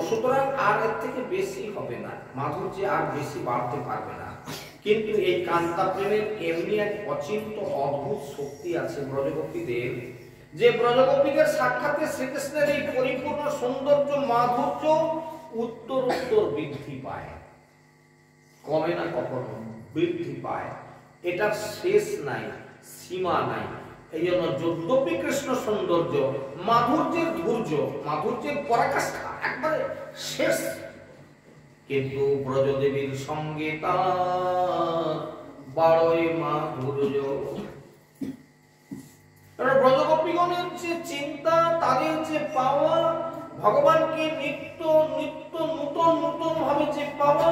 সুতরাং আর এর থেকে বেশি হবে না, মাধুর্যে আর বেশি বাড়তে পারবে না। কিন্তু এই কান্তা প্রেমের এমনি এক অচিন্ত অদ্ভুত শক্তি আছে ব্রজগোপীদের, যে ব্রজগোপীদের সাক্ষাতে শ্রীকৃষ্ণের এই পরিপূর্ণ সৌন্দর্য মাধুর্য উত্তর উত্তর বৃদ্ধি পায়, কমে না, কখনো বৃদ্ধি পায়। এটার শেষ নাই, সীমা নাই। এই জন্য যদ্যপি কৃষ্ণ সৌন্দর্য, মাধুর্যের ধৈর্য, মাধুর্যের পরাকাষ্ঠা একবারে শেষ, কিন্তু ব্রজদেবীর সঙ্গে তার বড়ই মাধুর্য। ব্রজগোপীগণের যে চিন্তা, তাদের যে পাওয়া, ভগবানকে নিত্য নিত্য নূতন নূতন ভাবে যে পাওয়া,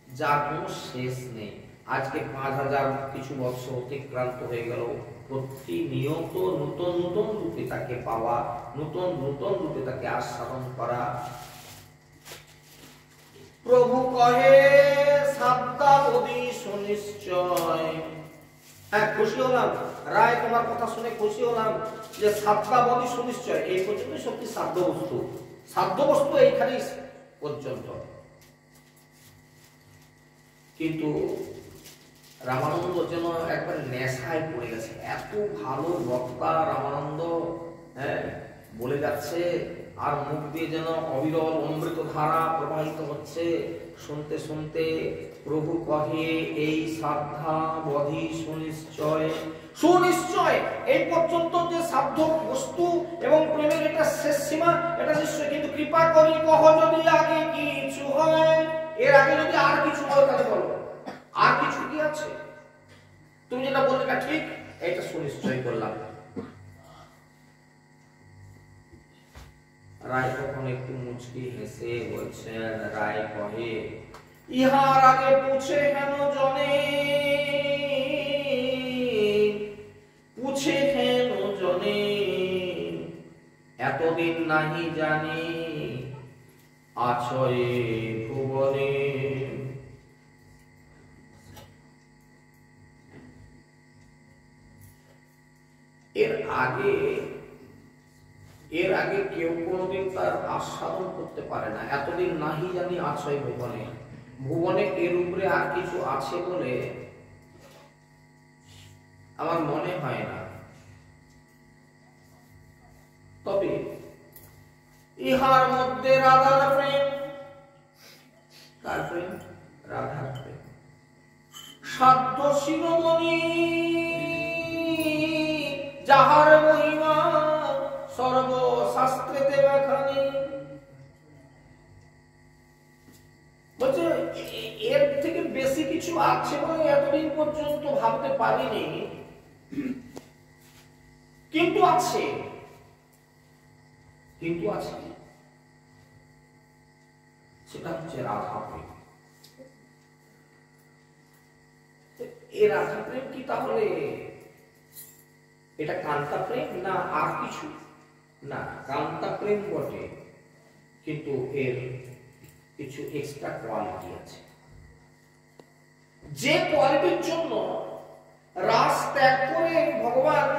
যার কোনো শেষ নেই। আজকে 5000 কিছু বছর অতিক্রান্ত হয়ে গেল, প্রতিনিয়ত নূতন নূতন রূপে তাকে পাওয়া, নূতন নূতন রূপে তাকে আস্বাদন করা। প্রভু কহে সাধ্যাবধি সুনিশ্চয়। হ্যাঁ, খুশি হলাম রায়, তোমার কথা শুনে খুশি হলাম যে সাধ্যাবধি সুনিশ্চয়। এই পর্যন্ত সত্যি সাধ্য বস্তু, সাধ্য বস্তু এইখানেই পর্যন্ত। কিন্তু রামানন্দ যেন একবার নেশায় পড়ে গেছে, এত ভালো বক্তা রামানন্দ, হ্যাঁ, বলে যাচ্ছে, আর মুখ দিয়ে যেন অবিরল অমৃত ধারা প্রবাহিত হচ্ছে। শুনতে শুনতে প্রভু কহে এই সাধ্যাবধি সুনিশ্চয়। সুনিশ্চয় এই পর্যন্ত যে সাধ্য বস্তু এবং প্রেমের এটা শেষ সীমা, এটা নিশ্চয়। কিন্তু কৃপা করি কহ যদি আগে কিছু হয়, এর আগে যদি আর কিছু হয় তাহলে বলো, আর কিছু কি আছে? তুমি যেটা বললে না ঠিক, এটা সুনিশ্চয় করলাম। রায় তখন একটু মুচকি হেসে বলছেন, রায় কহে ইহার আগে পুছে কেন জনে, পুছে কেন জনে, এতদিন নাহি জানি আছয়ে ভুবনে। এর আগে কেউ কোনোদিন তার আস্বাদন করতে পারে না। এতদিন নাহি জানি আছয় ভুবনে, ভুবনে এর উপরে আর কিছু আছে বলে আমার মনে হয় না। তবে ইহার মধ্যে রাধার প্রেম, কার প্রেম? রাধার প্রেম। সাধ্য শিরোমণি যাহার মহিমা সর্বশাস্ত্রেতে বাখানি। বলছে এর থেকে বেশি কিছু আছে বলে এতদিন পর্যন্ত ভাবতে পারিনি, কিন্তু আছে, কিন্তু আছে। সেটা হচ্ছে রাধা প্রেম। এই রাধা প্রেম কি তাহলে এটা কান্তা প্রেম না আর কিছু? না, কান্তা প্রেম বটে, কিন্তু এর কিছু এক্সট্রা কোয়ালিটি আছে, যে কোয়ালিটির জন্য রাস ত্যাগ করে ভগবান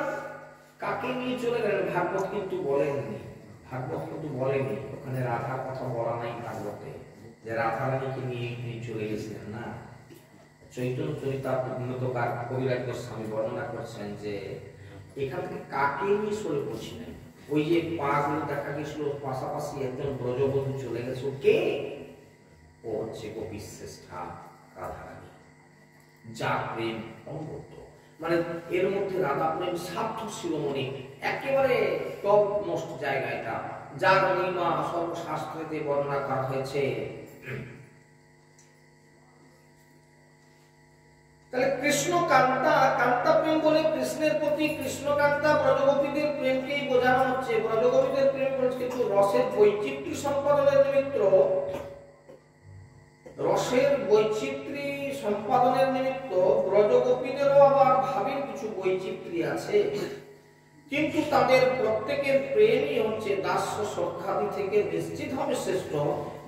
কাকে নিয়ে চলে গেলেন ভাগবত কিন্তু বলেননি। ভাগবত কিন্তু বলেনি, ওখানে রাধার কথা বলা নাই ভাগবতে, যে রাধা রানীকে নিয়ে তিনি চলে গেছিলেন না। চৈতন্য চরিতামৃতকার কবিরাজ গোস্বামী বর্ণনা করছেন যে এখান থেকে কাকে নিয়ে সরে পড়ছিলেন। ওই যে পাগুলো দেখা গেছিল পাশাপাশি একজন ব্রজবধূ চলে গেছে, কে? ও হচ্ছে গোপীশ্রেষ্ঠা রাধারানী, যা প্রেম অনবদ্য। মানে এর মধ্যে রাধা প্রেম সাধ্য শিরোমণি, একেবারে টপ মোস্ট জায়গা এটা, যার মহিমা সর্বশাস্ত্রেতে বর্ণনা করা হয়েছে। তাহলে কৃষ্ণ কান্তা, কান্তা প্রেম বলে কৃষ্ণের প্রতি কৃষ্ণকান্তা ব্রজগোপীদের প্রেমকেই বোঝানো হচ্ছে। ব্রজগোপীদের প্রেম কিন্তু রসের বৈচিত্র্য সম্পাদনের নিমিত্ত, রসের বৈচিত্র্য সম্পাদনের নিমিত্ত ব্রজগোপীদেরও আবার ভাবের কিছু বৈচিত্র্য আছে, কিন্তু তাদের প্রত্যেকের প্রেমই হচ্ছে দাস্য শ্রদ্ধাদি থেকে নিশ্চিতভাবে শ্রেষ্ঠ।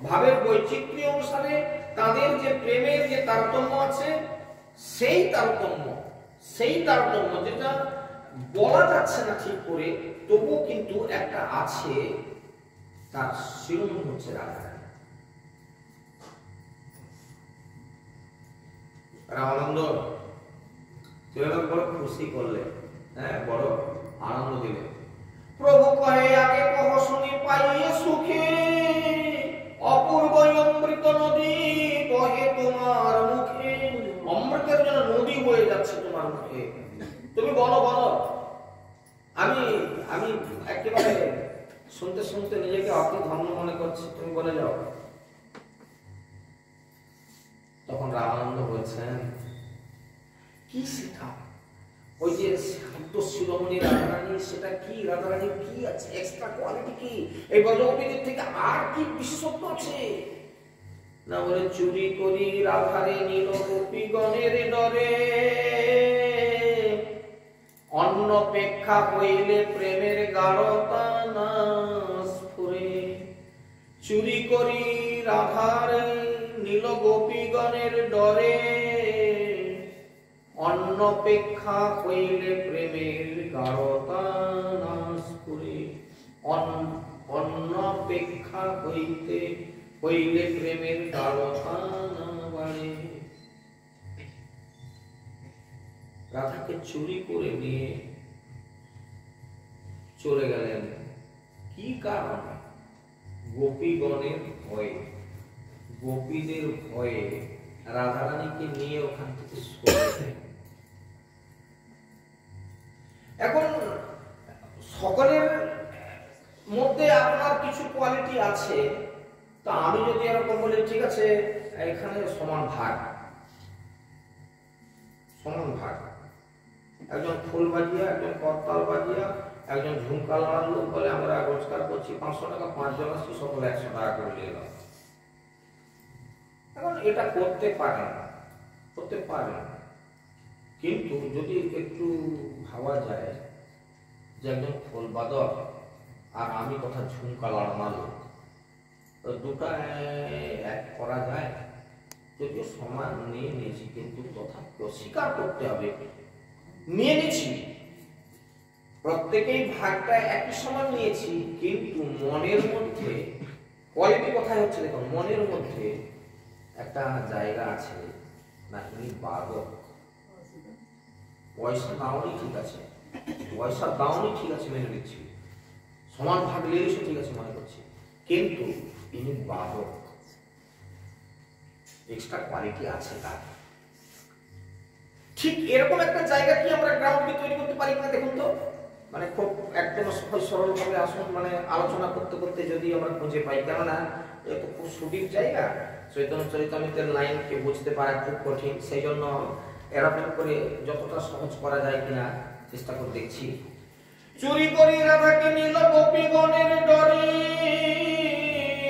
ভাবের বৈচিত্র্য অনুসারে তাদের যে প্রেমের যে তারতম্য আছে, সেই তারতম্য যেটা বলা যাচ্ছে না ঠিক করে, তবু কিন্তু একটা আছে, তার শিরোমণি হচ্ছে রাধা। রামানন্দ বড় খুশি করলে, হ্যাঁ, বড় আনন্দ দিলে। প্রভু কহে আগে কহ শুনি পাইয়ে সুখে, অপূর্ব অমৃত নদী বহে তোমার মুখে। অমৃতের জন্য নদী বয়ে যাচ্ছে তোমার মুখে, তুমি বলো বলো। আমি আমি একেবারে শুনতে শুনতে নিজেকে অতি ধন্য মনে করছি, তুমি বলে যাও। তখন রামানন্দ বলছেন, কি সেটা? ওই যে শান্ত শিরোমণি রাধারানী, সেটা কি? রাধারানীর কি আছে, এক্সট্রা কোয়ালিটি কি? এই ব্রজগোপীদের থেকে আর কি বিশেষত্ব আছে? না বলে, চুরি করি রাধারে নীল গোপীগণের ডরে, অন্য অপেক্ষা হইলে প্রেমের গাঢ়তা না স্ফুরে। চুরি করি রাধারে নীল গোপীগণের ডরে, অন্য অপেক্ষা হইলে প্রেমের গাঢ়তা না স্ফুরে। অন্য অপেক্ষা হইলে প্রেমের গাঢ়তা না বাড়ে। রাধাকে চুরি করে নিয়ে চলে গেলেন, কি কারণে? গোপীগণের ভয়ে, গোপীদের ভয়ে রাধারানীকে নিয়ে ওখান থেকে সরে যায়। এখন সকলের মধ্যে আপনার কিছু কোয়ালিটি আছে, তো আমি যদি এরকম বলি, ঠিক আছে এখানে সমান ভাগ, সমান ভাগ, একজন ফুল বাজিয়া, একজন করতাল বাজিয়া, একজন ঝুমকা লড়ার লোক বলে আমরা রোজগার করছি 500 টাকা, 5 জন আসছি, সকলে 100 টাকা করে নিলাম। এখন এটা করতে পারে না, করতে পারে না। কিন্তু যদি একটু ভাবা যায় যে একজন খোল বাদক আর আমি কথা ঝুমকা লড়ানোর লোক, দুটা এক করা যায়। যদিও সমান নিয়ে নিয়েছি, কিন্তু তথাপি স্বীকার করতে হবে নিয়ে নিয়েছি, প্রত্যেকেই ভাগটা একই সমান নিয়েছি, কিন্তু মনের মধ্যে কোয়ালিটি কোথায় হচ্ছে দেখুন, মনের মধ্যে একটা জায়গা আছে না, ইনি বাদক, পয়সা দাওনি ঠিক আছে, পয়সা দাওনি ঠিক আছে, মেনে নিচ্ছি, সমান ভাগ নিয়েছি ঠিক আছে মনে করছি, কিন্তু ইনি বাদক, এক্সট্রা কোয়ালিটি আছে তার। ঠিক এরকম একটা জায়গা কি আমরা গ্রাউন্ডকে তৈরি করতে পারি কিনা দেখুন তো। মানে খুব একদম সহজ সরল ভাবে আসুন, মানে আলোচনা করতে করতে যদি আমরা খুঁজে পাই, কেননা এটা খুব সুদীপ জায়গা, চৈতন্য চরিতামৃতের লাইনকে বুঝতে পারা খুব কঠিন, সেই জন্য এরকম করে যতটা সহজ করা যায় কিনা চেষ্টা করে দেখছি। চুরি করি রাধাকে নীল গোপীগণের ডরে,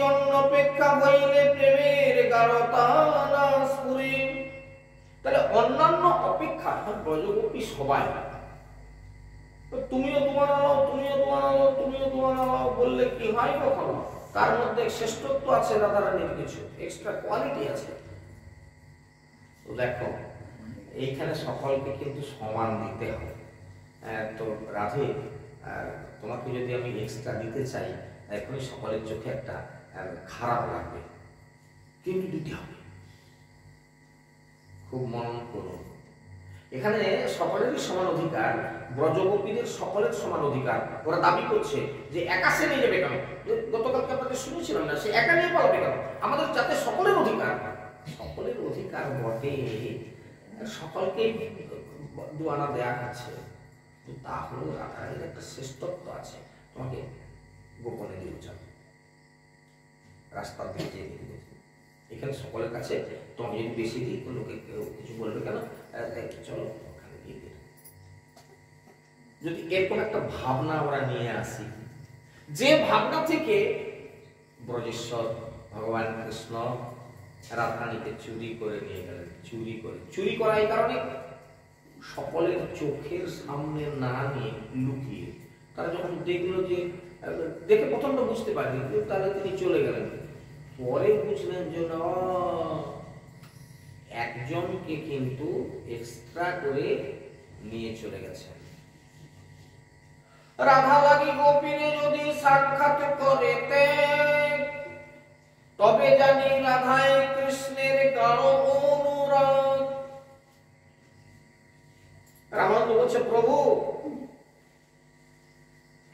অন্য অপেক্ষা হইলে প্রেমের গাঢ়তা না স্ফুরে। তাহলে অন্যান্য অপেক্ষা ব্রজগোপী সবাই, তুমিও তোমার আলো, তুমিও তোমার আলো, তুমিও তোমার আলো বললে কি হয় কখনো? তার মধ্যে শ্রেষ্ঠত্ব আছে, রাধারানীর কিছু এক্সট্রা কোয়ালিটি আছে। তো দেখো এইখানে সকলকে কিন্তু সমান দিতে হবে। তো রাধে, তোমাকে যদি আমি এক্সট্রা দিতে চাই, এখনই সকলের চোখে একটা খারাপ লাগবে, কিন্তু দিতে হবে। খুব মনন করুন, এখানে সকলেরই সমান অধিকার, ব্রজগোপীদের সকলের সমান অধিকার। ওরা দাবি করছে যে একা সে নিয়ে যাবে কেন? গতকালকে আপনাদের শুনেছিলাম না, সে একা নিয়ে পালাবে কেন? আমাদের যাতে সকলের অধিকার, সকলের অধিকার বটে, সকলকেই দুয়ানা দেয়া আছে, তা হলো রাধারানীর একটা শ্রেষ্ঠত্ব আছে। তোমাকে গোপনে দিয়ে চাল রাস্তার দিকে দিয়ে, এখানে সকলের কাছে তোমাকে যদি বেশি দিই লোকে কেউ কিছু বলবে কেন, চলো ওখানে দিয়ে দিই। যদি এরকম একটা ভাবনা আমরা নিয়ে আসি, যে ভাবনা থেকে ব্রজেশ্বর ভগবান কৃষ্ণ রাধারানীকে চুরি করে নিয়ে গেলেন, চুরি করা এই কারণে সকলের চোখের সামনে না নিয়ে লুকিয়ে। তারা যখন দেখলো যে, দেখে প্রথমটা বুঝতে পারেনি, তাহলে তিনি চলে গেলেন, পরে বুঝলেন যে না, একজনকে কিন্তু এক্সট্রা করে নিয়ে চলে গেছেন। রাধা লাগি গোপীরে যদি সাক্ষাৎ করেতে, তবে জানি রাধায় কৃষ্ণের গাঢ় অনুরাগ। রামানন্দ বলছে, প্রভু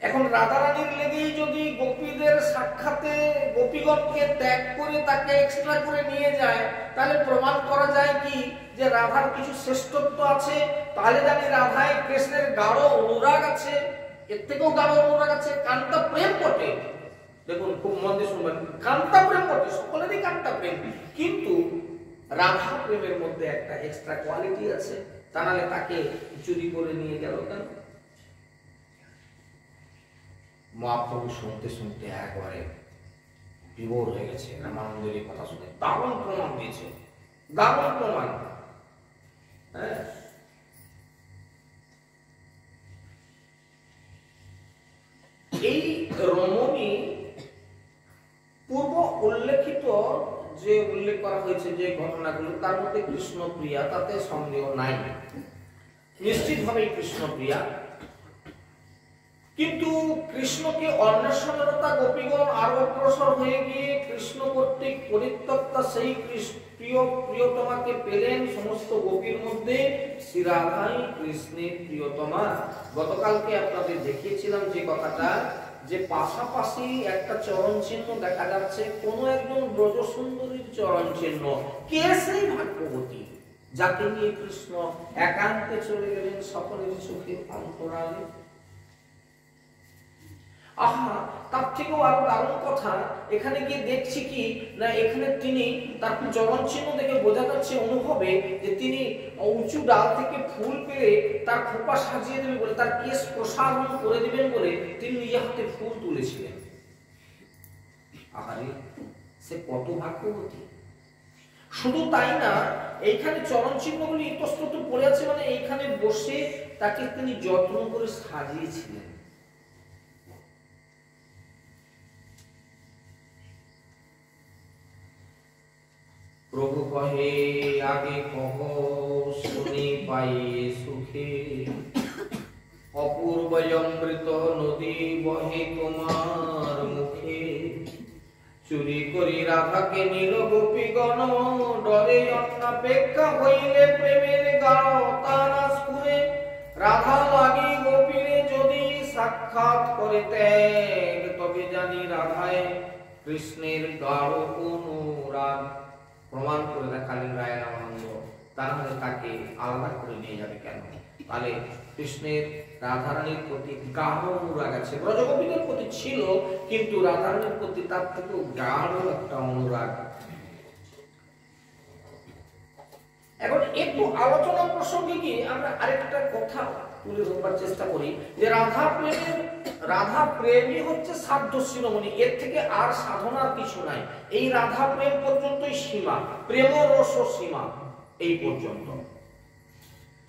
এখন রাধারানীর লেগেই যদি গোপীদের সাক্ষাতে গোপীগণকে ত্যাগ করে তাকে এক্সট্রা করে নিয়ে যায়, তাহলে প্রমাণ করা যায় কি যে রাধার কিছু শ্রেষ্ঠত্ব আছে। তাহলে জানি রাধায় কৃষ্ণের গাঢ় অনুরাগ আছে, এর থেকেও গাঢ় অনুরাগ আছে। কান্তা প্রেম বটে, দেখুন খুব মন দিয়ে শুনবেন, কান্তা প্রেম বটে, সকলেরই কান্তা প্রেম, কিন্তু রাধা প্রেমের মধ্যে একটা এক্সট্রা কোয়ালিটি আছে। তা নাহলে তাকে চুরি করে নিয়ে গেল কেন? মহাপ্রভু শুনতে শুনতে একবারে বিভোর হয়ে গেছে। রামানন্দের এই কথা শুনে দারুণ প্রমাণ দিয়েছে, দারুণ প্রমাণ। এই রমণী পূর্ব উল্লেখিত যে উল্লেখ করা হয়েছে যে ঘটনাগুলো, তার মধ্যে কৃষ্ণপ্রিয়া, তাতে সন্দেহ নাই, নিশ্চিতভাবেই কৃষ্ণপ্রিয়া। কিন্তু কৃষ্ণকে অন্বেষণরতা গোপীগণ আরো অগ্রসর হয়ে গিয়ে কৃষ্ণ কর্তৃক পরিত্যক্তা সেই প্রিয়তমাকে পেলেন। সমস্ত গোপীর মধ্যে শ্রীরাধাই কৃষ্ণের প্রিয়তমা। গতকালকে আপনাদের দেখিয়েছিলাম যে কথাটা, যে পাশাপাশি একটা চরণ চিহ্ন দেখা যাচ্ছে, কোন একজন ব্রজ সুন্দরীর চরণ চিহ্ন। কে সেই ভাগ্যবতী যাকে নিয়ে কৃষ্ণ একান্তে চলে গেলেন সকলের চোখে অন্তরালে? আহা, তার থেকেও আরো দারুণ কথা, এখানে গিয়ে দেখছি কি না, এখানে তিনি তার চরণ চিহ্ন দেখে বোঝা যাচ্ছে অনুভবে যে তিনি উঁচু ডাল থেকে ফুল পেরে তার খোপা সাজিয়ে দেবে বলে, তার কেশ প্রসারণ করে দিবেন বলে তিনি নিজে হাতে ফুল তুলেছিলেন। আহারে, সে কত ভাগ্যবতী! শুধু তাই না, এইখানে চরণ চিহ্নগুলি ইতস্তত পড়ে আছে, মানে এইখানে বসে তাকে তিনি যত্ন করে সাজিয়েছিলেন। প্রভু কহে আগে কহ শুনি পাই সুখে, অপূর্ব অমৃত নদী বহে তোমার মুখে। চুরি করি রাধাকে নীল গোপীগণ, ডরে অন্নাপেক্ষা হইলে প্রেমের গাঢ় তারা স্ফুরে। রাধা লাগি গোপীরে যদি সাক্ষাৎ করে ত্যাগ, তবে জানি রাধায় কৃষ্ণের গাঢ় অনুরাগ। প্রমাণ করে দেখালেন রায় রামানন্দ। তাহলে তাকে আলাদা করে নিয়ে যাবে কেন? তাহলে কৃষ্ণের রাধারানীর প্রতি গাঢ় অনুরাগ আছে। ব্রজগোপীদের প্রতি ছিল, কিন্তু রাধারানীর প্রতি তার থেকেও গাঢ় একটা অনুরাগ। এখন একটু আলোচনা প্রসঙ্গে গিয়ে আমরা আরেকটা কথা তুলে ধরবার চেষ্টা করি, যে রাধা প্রেমই হচ্ছে সাধ্য শিরোমণি, এর থেকে আর সাধনার কিছু নাই। এই রাধা প্রেম পর্যন্তই সীমা, প্রেম রস সীমা এই পর্যন্ত,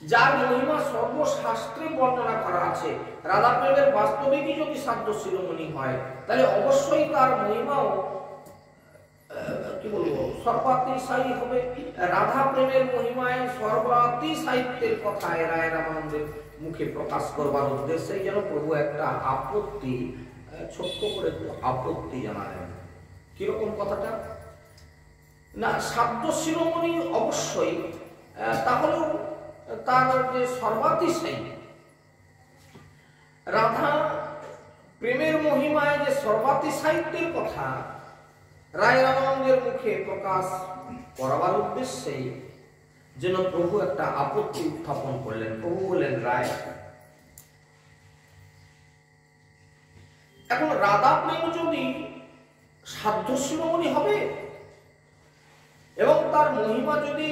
যার মহিমা সর্বশাস্ত্রে বর্ণনা করা আছে। রাধা প্রেমের বাস্তবিকই যদি সাধ্য শিরোমণি হয়, তাহলে অবশ্যই তার মহিমাও কি বলবো সর্বাতিশায়ী হবে। রাধা প্রেমের মহিমায় সর্বাতিশায়িত্বের কথা রায় রামানন্দের মুখে প্রকাশ করবার উদ্দেশ্যে যেন প্রভু একটা আপত্তি, ছোট্ট করে আপত্তি জানালেন। কিরকম কথাটা? না, সাধ্য শিরোমণি অবশ্যই, তাহলেও তার যে সর্বাতিশায়ী রাধা প্রেমের মহিমায় যে সর্বাতিশায়িত্বের কথা রায় রামানন্দের মুখে প্রকাশ করাবার উদ্দেশ্যে যেন প্রভু একটা আপত্তি উত্থাপন করলেন। প্রভু বললেন, রায়, এখন রাধা প্রেম যদি সাধ্য শিরোমণি হবে এবং তার মহিমা যদি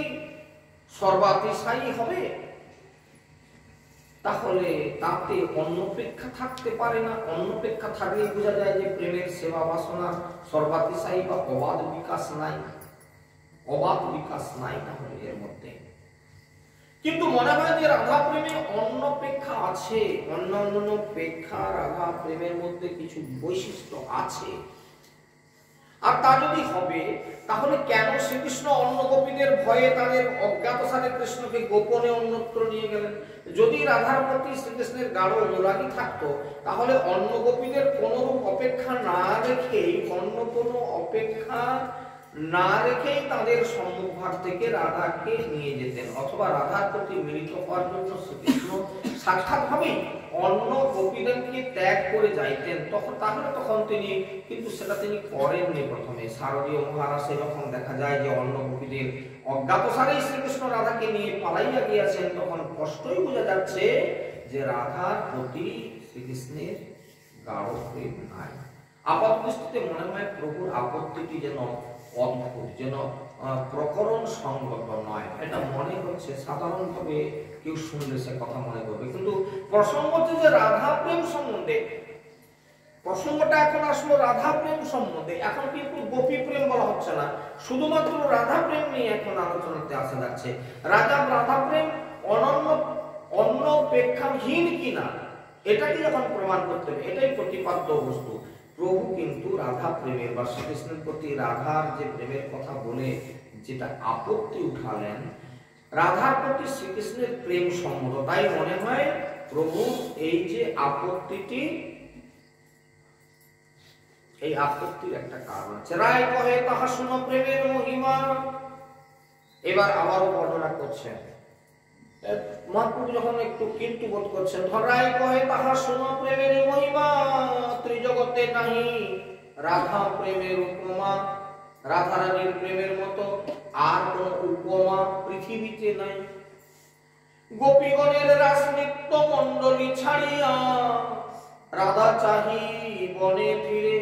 সর্বাতিশায়ী হবে, তাহলে তাতে অন্নপেক্ষা থাকতে পারে না। অন্নপেক্ষা থাকলে বোঝা যায় যে প্রেমের সেবা বাসনা সর্বাতিশায়ী বা অবাধ বিকাশ নাই, অবাধ বিকাশ নাই তাহলে এর মধ্যে। কিন্তু মনে হয় যে রাধা প্রেমে অন্নপেক্ষা আছে, অন্যান্য পেক্ষা রাধা প্রেমের মধ্যে কিছু বৈশিষ্ট্য আছে। আর তা যদি হবে, তাহলে কেন শ্রীকৃষ্ণ অন্য গোপীদের ভয়ে তাদের অজ্ঞাতসারে কৃষ্ণকে গোপনে অন্যত্র নিয়ে গেলেন? যদি রাধার প্রতি শ্রীকৃষ্ণের গাঢ় অনুরাগী থাকতো, তাহলে অন্য গোপীদের কোনরূপ অপেক্ষা না রেখেই তাদের সম্মুখভাগ থেকে রাধাকে নিয়ে যেতেন, অথবা রাধার প্রতি মিলিত হওয়ার জন্য শ্রীকৃষ্ণ সাক্ষাৎভাবেই অন্য গোপীদেরকে ত্যাগ করে যাইতেন। তখন তিনি কিন্তু সেটা তিনি করেননি। প্রথমে শারদীয় মহারাসে যখন দেখা যায় যে অন্য গোপীদের অজ্ঞাতসারেই শ্রীকৃষ্ণ রাধাকে নিয়ে পালাইয়া গিয়েছেন, তখন স্পষ্টই বোঝা যাচ্ছে যে রাধার প্রতি শ্রীকৃষ্ণের গাঢ় প্রেম নাই। আপাতদৃষ্টিতে মনে হয় প্রভুর আপত্তিটি যেন অদ্ভুত, যেন প্রকরণ সঙ্গত নয়। এটা মনে হচ্ছে সাধারণভাবে কেউ শুনলে সে কথা মনে করবে, কিন্তু প্রসঙ্গ হচ্ছে যে রাধা প্রেম সম্বন্ধে, প্রসঙ্গটা এখন আসলো রাধা প্রেম সম্বন্ধে। এখন কিন্তু গোপী প্রেম বলা হচ্ছে না, শুধুমাত্র রাধা প্রেম নিয়ে এখন আলোচনাতে আসা যাচ্ছে। রাধা প্রেম অন্য প্রেক্ষাহীন কিনা এটাকে যখন প্রমাণ করতে হবে, এটাই প্রতিপাদ্য বস্তু। প্রভু কিন্তু রাধা প্রেমের বা শ্রীকৃষ্ণের প্রতি রাধার যে প্রেমের কথা বলে যেটা আপত্তি উঠালেন, রাধার প্রতি শ্রীকৃষ্ণের প্রেম সম্মত। তাই মনে হয় প্রভু এই যে আপত্তিটি, এই আপত্তির একটা কারণ আছে। রায় কহে তাহা শুনো প্রেমের মহিমা। এবার আবারও বর্ণনা করছেন মহাপ্রভু যখন একটু কিন্তু বোধ করছেন, রায় কহে তাহা শুনো প্রেমের মহিমা, ত্রিজগতে নাহি রাধা প্রেমের উপমা। রাধারানীর প্রেমের মতো আর কোন উপমা পৃথিবীতে নাই। গোপীগণের রাস নৃত্য মণ্ডলী ছাড়িয়া রাধা চাহি বনে ফিরে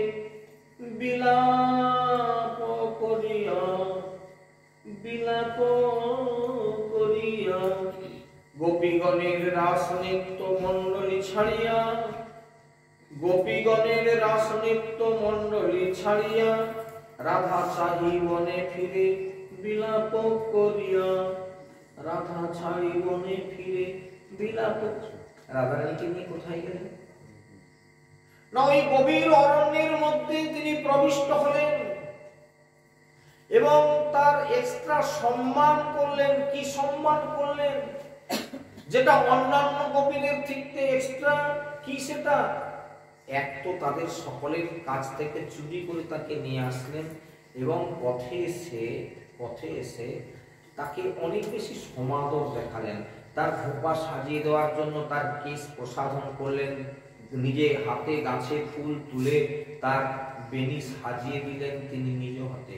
বিলাপ করিয়া গোপীগণের রাস নৃত্য মণ্ডলী ছাড়িয়া, গোপীগণের রাস নৃত্য মণ্ডলী ছাড়িয়া রাধা চাহি বনে ফিরে বিলাপ করিয়া। রাধা ছাড়ি বনে ফিরে বিলাপ। রাধারানীকে নিয়ে কোথায় গেলেন না? ওই গভীর অরণ্যের মধ্যে তিনি প্রবিষ্ট হলেন এবং তার এক্সট্রা সম্মান করলেন। কি সম্মান করলেন? যেটা অন্যান্য গোপীদের থেকে এক্সট্রা। কি সেটা? এক তো তাদের সকলের কাছ থেকে চুরি করে তাকে নিয়ে আসলেন এবং পথে এসে তাকে অনেক বেশি সমাদর দেখালেন। তার খোপা সাজিয়ে দেওয়ার জন্য তার কেশ প্রসাধন করলেন, নিজে হাতে গাছে ফুল তুলে তার বেনি সাজিয়ে দিলেন তিনি নিজ হাতে।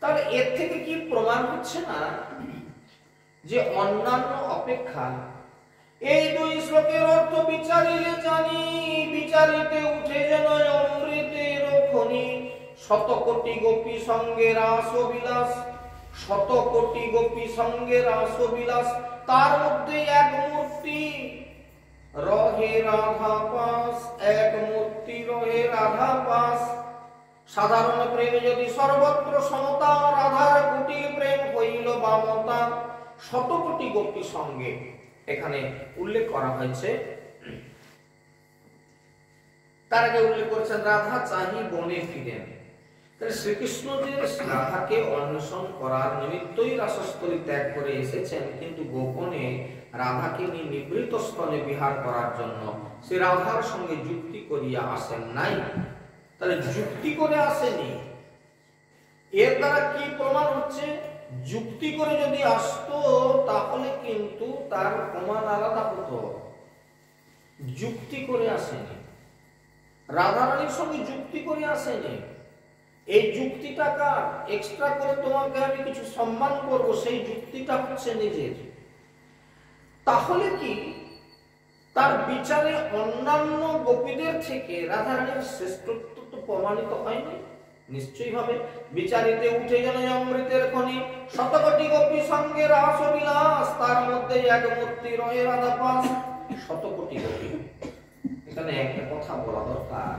তাহলে এর থেকে কি প্রমাণ হচ্ছে না যে অন্যান্য অপেক্ষা এই দুই শ্লোকের অর্থ বিচারিলে জানি, বিচারিতে উঠে যেন অমৃতের খনি। শত কোটি গোপী সঙ্গে রাস বিলাস, শত কোটি গোপী সঙ্গে রাস বিলাস, তার মধ্যে এক মূর্তি রহে রাধা পাস, এক মূর্তি রহে রাধা পাস। সাধারণ প্রেমে যদি সর্বত্র সমতা, রাধার কোটি প্রেম হইল বামতা। শত কোটি গোপী সঙ্গে এখানে উল্লেখ করা হয়েছে। তার আগে উল্লেখ করেছেন রাধা চাহি বনে ফিরেন। তাহলে শ্রীকৃষ্ণ যে রাধাকে অন্বেষণ করার নিমিত্তই রাসস্থলী ত্যাগ করে এসেছেন, কিন্তু গোপনে রাধাকে নিয়ে নিবৃত স্থলে বিহার করার জন্য সে রাধার সঙ্গে যুক্তি করিয়া আসেন নাই। তাহলে যুক্তি করে আসেনি। এর দ্বারা কি প্রমাণ হচ্ছে? যুক্তি করে যদি আসতো তাহলে কিন্তু তার প্রমাণ আলাদা হতো। যুক্তি করে আসেনি, রাধারানীর সঙ্গে যুক্তি করে আসেনি। এই যুক্তিটা কার? এক্সট্রা করে তোমাকে আমি কিছু সম্মান করব, সেই যুক্তিটা হচ্ছে নিজের। তাহলে কি তার বিচারে অন্যান্য গোপীদের থেকে রাধারানীর শ্রেষ্ঠত্ব তো প্রমাণিত হয়নি? নিশ্চয়ই ভাবে। বিচারিতে উঠে যেন অমৃতের খনি, শতকোটি গোপী সঙ্গে রাস বিলাস, তার মধ্যে এক মূর্তি রহে রাধা পাস। শতকোটি গোপী, এখানে একটা কথা বলা দরকার।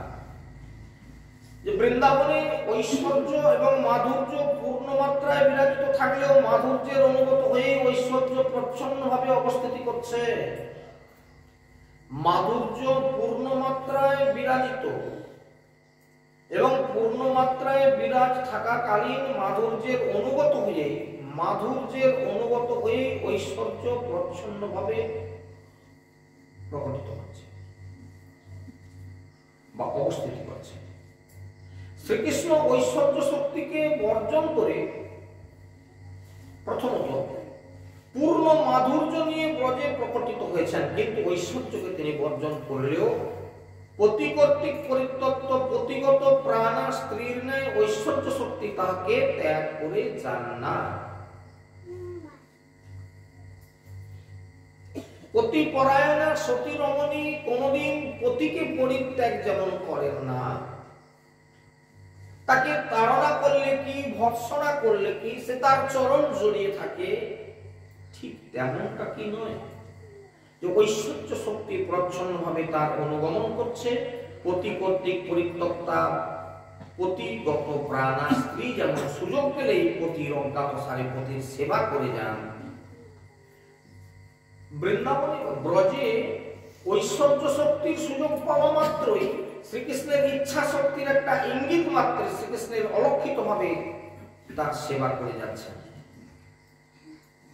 যে বৃন্দাবনে ঐশ্বর্য এবং মাধুর্য পূর্ণ মাত্রায় বিরাজিত থাকলেও মাধুর্যের অনুগত হয়ে ঐশ্বর্য প্রচ্ছন্নভাবে অবস্থিতি করছে। মাধুর্য পূর্ণ মাত্রায় বিরাজিত এবং পূর্ণ মাত্রায় বিরাজ থাকাকালীন মাধুর্যের অনুগত হয়ে ঐশ্বর্য প্রচ্ছন্নভাবে প্রকটিত হচ্ছে বা অবস্থিত করছে। শ্রীকৃষ্ণ ঐশ্বর্য শক্তিকে বর্জন করে প্রথমত পূর্ণ মাধুর্য নিয়ে ব্রজে প্রকটিত হয়েছেন, কিন্তু ঐশ্বর্যকে তিনি বর্জন করলেও পতিকর্তৃক পরিত্যক্ত পতিগত প্রাণা স্ত্রীর ন্যায় ঐশ্বর্য শক্তি তাহাকে ত্যাগ করে যান না। পতিপরায়ণা সতী রমণী কোনদিন পতিকে পরিত্যাগ যেমন করেন না, তাকে তাড়না করলে কি ভর্ৎসনা করলে কি সে তার চরণ জড়িয়ে থাকে, ঠিক তেমনটা কি নয় যে ঐশ্বর্য শক্তি প্রচ্ছন্নভাবে তার অনুগমন করছে। পতি কর্তৃক পরিত্যক্তা পতিগত প্রাণা স্ত্রী যেমন সুযোগ পেলেই পতির অজ্ঞাতসারে পতির সেবা করে যান, বৃন্দাবনে ব্রজে ঐশ্বর্য শক্তির সুযোগ পাওয়া মাত্রই শ্রীকৃষ্ণের ইচ্ছা শক্তির একটা ইঙ্গিত মাত্রে শ্রীকৃষ্ণের অলক্ষিত ভাবে তার সেবা করে যাচ্ছেন।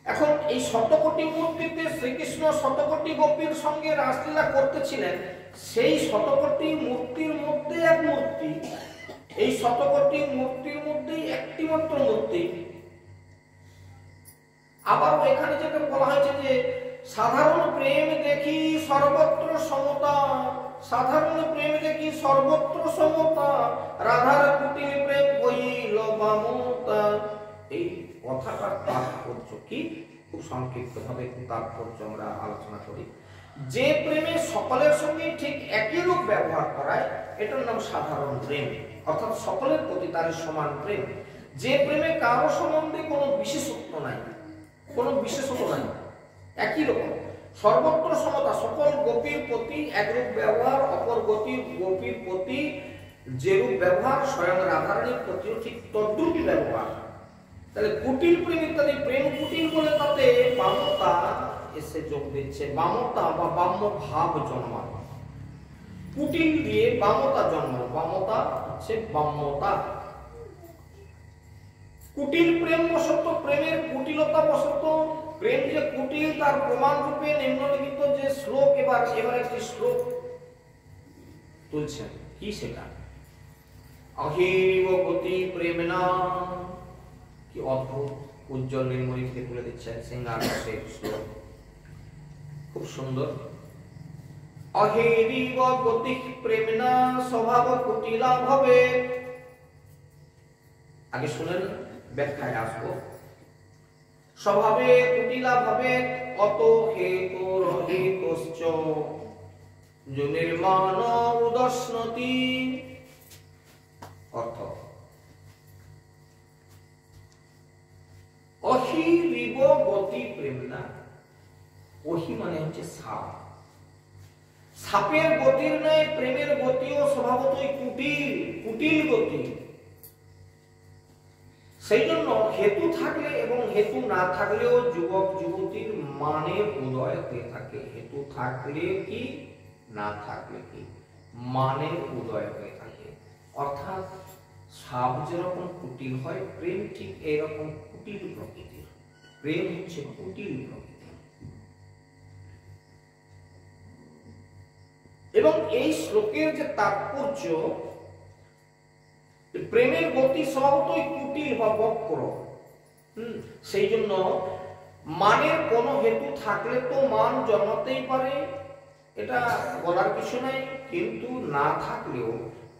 এখন এই শতকোটি মূর্তিতে শ্রীকৃষ্ণ শতকোটি গোপীর সঙ্গে রাসলীলা করতেছিলেন, সেই শতকোটি মূর্তির মধ্যে এক মূর্তি, এই শতকোটি মূর্তির মধ্যেই একটি মাত্র মূর্তি। আবার এখানে যেটা বলা হয়েছে যে সাধারণ প্রেম দেখি সর্বত্র সমতা, সাধারণ প্রেম দেখি সর্বত্র সমতা, রাধার কুটিল প্রেম হইল বামতা। এই কথাটার তাৎপর্য কি খুব সংক্ষিপ্ত ভাবে তাৎপর্য আমরা আলোচনা করি। যে প্রেমে সকলের সঙ্গে ঠিক একই রূপ ব্যবহার করায় এটার নাম সাধারণ প্রেম, অর্থাৎ সকলের প্রতি তার সমান প্রেম। যে প্রেমে কারো সম্বন্ধে কোনো বিশেষত্ব নাই, একই রকম সর্বত্র সমতা, সকল গোপীর প্রতি একরূপ ব্যবহার, অপর গোপীর প্রতি যেরূপ ব্যবহার স্বয়ং রাধারানীর প্রতিও ঠিক তদ্রূপই ব্যবহার। তাহলে কুটিল প্রেম ইত্যাদি প্রেম কুটিল বলে তাতে বামতা এসে যোগ দিচ্ছে, বামতা বা বাম্য ভাব জন্মানো। কুটিল দিয়ে বামতা জন্ম, বামতা হচ্ছে বাম্যতা। কুটিল প্রেম বশত, প্রেমের কুটিলতা বশত, প্রেম যে কুটিল তার প্রমাণ রূপে নিম্নলিখিত যে শ্লোক এবার একটি শ্লোক তুলছেন। কি সেটা? অহিব গতি প্রেমনা, কি অদ্ভুত উজ্জ্বল নির্মলি থেকে তুলে দিচ্ছেন সিঙ্গার শ্লোক, খুব সুন্দর। অহিব গতি প্রেমনা স্বভাব কুটিলা ভবে। আগে শুনেন, ব্যাখ্যায় আসবো। স্বভাবে কুটিলা ভবে অত হেতু রহিতশ্চ নির্মাণ উদস্নতি। অর্থ অহিরিব গতি প্রেমনা, অহি মানে হচ্ছে সাপ, সাপের গতির ন্যায় প্রেমের গতিও স্বভাবতই কুটিল গতি। সেই জন্য হেতু থাকলে এবং হেতু না থাকলেও যুবক যুবতীর মানের উদয় হয়ে থাকে। হেতু থাকলে কি, না থাকলে কি, মানের উদয় হয়ে থাকে। অর্থাৎ সাপ যেরকম কুটিল হয়, প্রেম ঠিক এইরকম কুটিল প্রকৃতির। প্রেম হচ্ছে কুটিল প্রকৃতির। এবং এই শ্লোকের যে তাৎপর্য, প্রেমের গতি স্বভাবতই কুটিল বা বক্র। সেই জন্য মানের কোনো হেতু থাকলে তো মান জন্মাতেই পারে, এটা বলার কিছু নাই। কিন্তু না থাকলেও,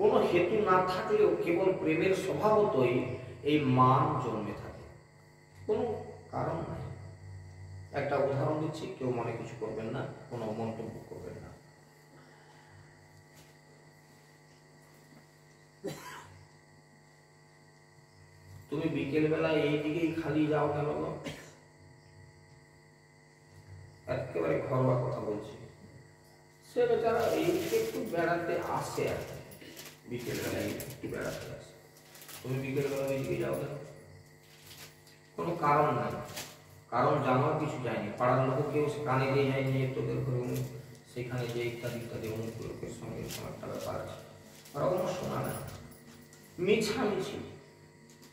কোনো হেতু না থাকলেও কেবল প্রেমের স্বভাবতই এই মান জন্মে থাকে, কোনো কারণ নাই। একটা উদাহরণ দিচ্ছি, কেউ মনে কিছু করবেন না, কোনো মন্তব্য করবেন না। তুমি বিকেল বেলা এই দিকেই খালি যাও কেন? একেবারে ঘরোয়া কথা বলছি। সে বেচারা এই দিকে একটু বেড়াতে আসে আর বিকেলবেলায় একটু বেড়াতে আসে। তুমি বিকেলবেলা ওইদিকে যাও কেন? কোনো কারণ নাই, কারণ জানাও কিছু যায়নি, পাড়ার লোক কেউ কানে দিয়ে যায়নি তোদের ঘরে সেখানে যে ইত্যাদি ইত্যাদি অমুক লোকের সঙ্গে একটা ব্যাপার আছে, ওরকম শোনা না। মিছামিছি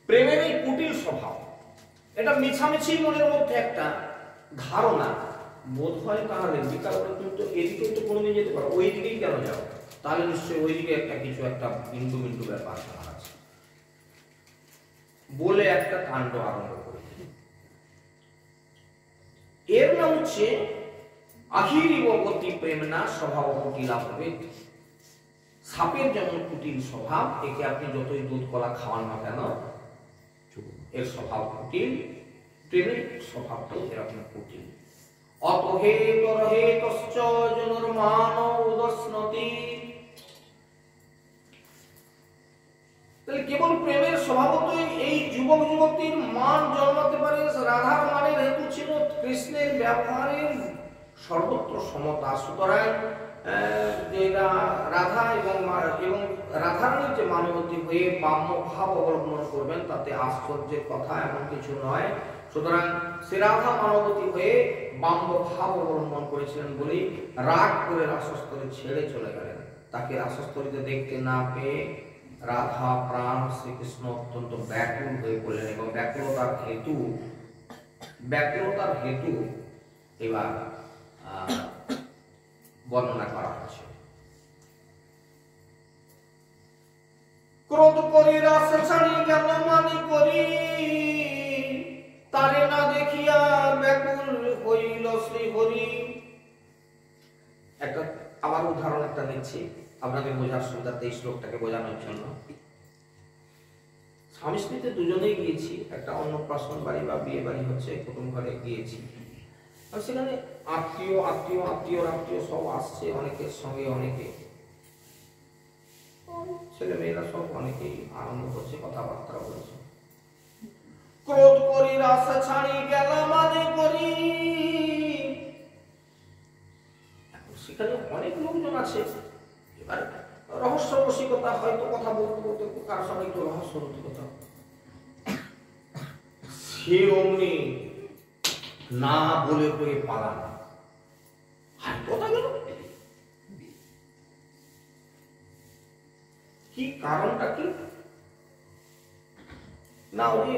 প্রেমের এই কুটিল স্বভাব, এটা মিছামিছি মনের মধ্যে একটা ধারণা বোধ হয়। তাহলে বিকালে তুমি তো এদিকে তো কোনোদিন যেতে পারো, ওই দিকেই কেন যাও? তাহলে নিশ্চয়ই ওইদিকে একটা কিছু একটা বিন্দু বিন্দু ব্যাপার আছে বলে একটা কাণ্ড আরম্ভ করে। এর নাম হচ্ছে আহিরিবগতি প্রেমনা স্বভাব কুটিলা হবে। সাপের যেমন কুটিল স্বভাব, একে আপনি যতই দুধ কলা খাওয়ান না কেন এর স্বভাব কুটিল, প্রেমের স্বভাবটাও এরকম কুটিল। অতহেতরহেতশ্চ জনুর্মান উদস্নতি। তাহলে কেবল প্রেমের স্বভাবতই এই যুবক যুবতীর মান জন্মাতে পারে। রাধার মানের হেতু ছিল কৃষ্ণের ব্যবহারের সর্বত্র সমতা। সুতরাং রাধা এবং রাধারানীর যে মানবতী হয়ে বাম্য ভাব অবলম্বন করবেন তাতে আশ্চর্যের কথা এমন কিছু নয়। সুতরাং সে রাধা মানবতী হয়ে বাম্য ভাব অবলম্বন করেছিলেন বলেই রাগ করে রাসস্থলী ছেড়ে চলে গেলেন। তাকে রাসস্থলীতে দেখতে না পেয়ে রাধা প্রাণ শ্রীকৃষ্ণ অত্যন্ত ব্যাকুল হয়ে পড়লেন এবং ব্যাকুলতার হেতু এবার বর্ণনা করা হচ্ছে। ক্রোধ করি রাস ছাড়ি গেল মানি করি, তারে না দেখিয়া ব্যাকুল হইল শ্রীহরি। একটা আবার উদাহরণ একটা নিচ্ছি আপনাদের বোঝার সুবিধার্থে, এই শ্লোকটাকে বোঝানোর জন্য। স্বামী স্ত্রীতে দুজনেই গিয়েছি একটা অন্নপ্রাশন বাড়ি বা বিয়ে বাড়ি হচ্ছে, কুটুম ঘরে গিয়েছি। আর সেখানে আত্মীয় সব আসছে, অনেকের সঙ্গে অনেকে ছেলে মেয়েরা সব অনেকেই আনন্দ করছে, কথাবার্তা বলছে। ক্রোধ করি রাস ছাড়ি গেল মানে করি। সেখানে অনেক লোকজন আছে, এবার রহস্য রসিকতা হয়তো কথা বলতে বলতে কার সঙ্গে একটু রহস্য রসিকতা, সে অমনি না বলে হয়ে পালান। কথা গেল কি কারণটা কি না, ওই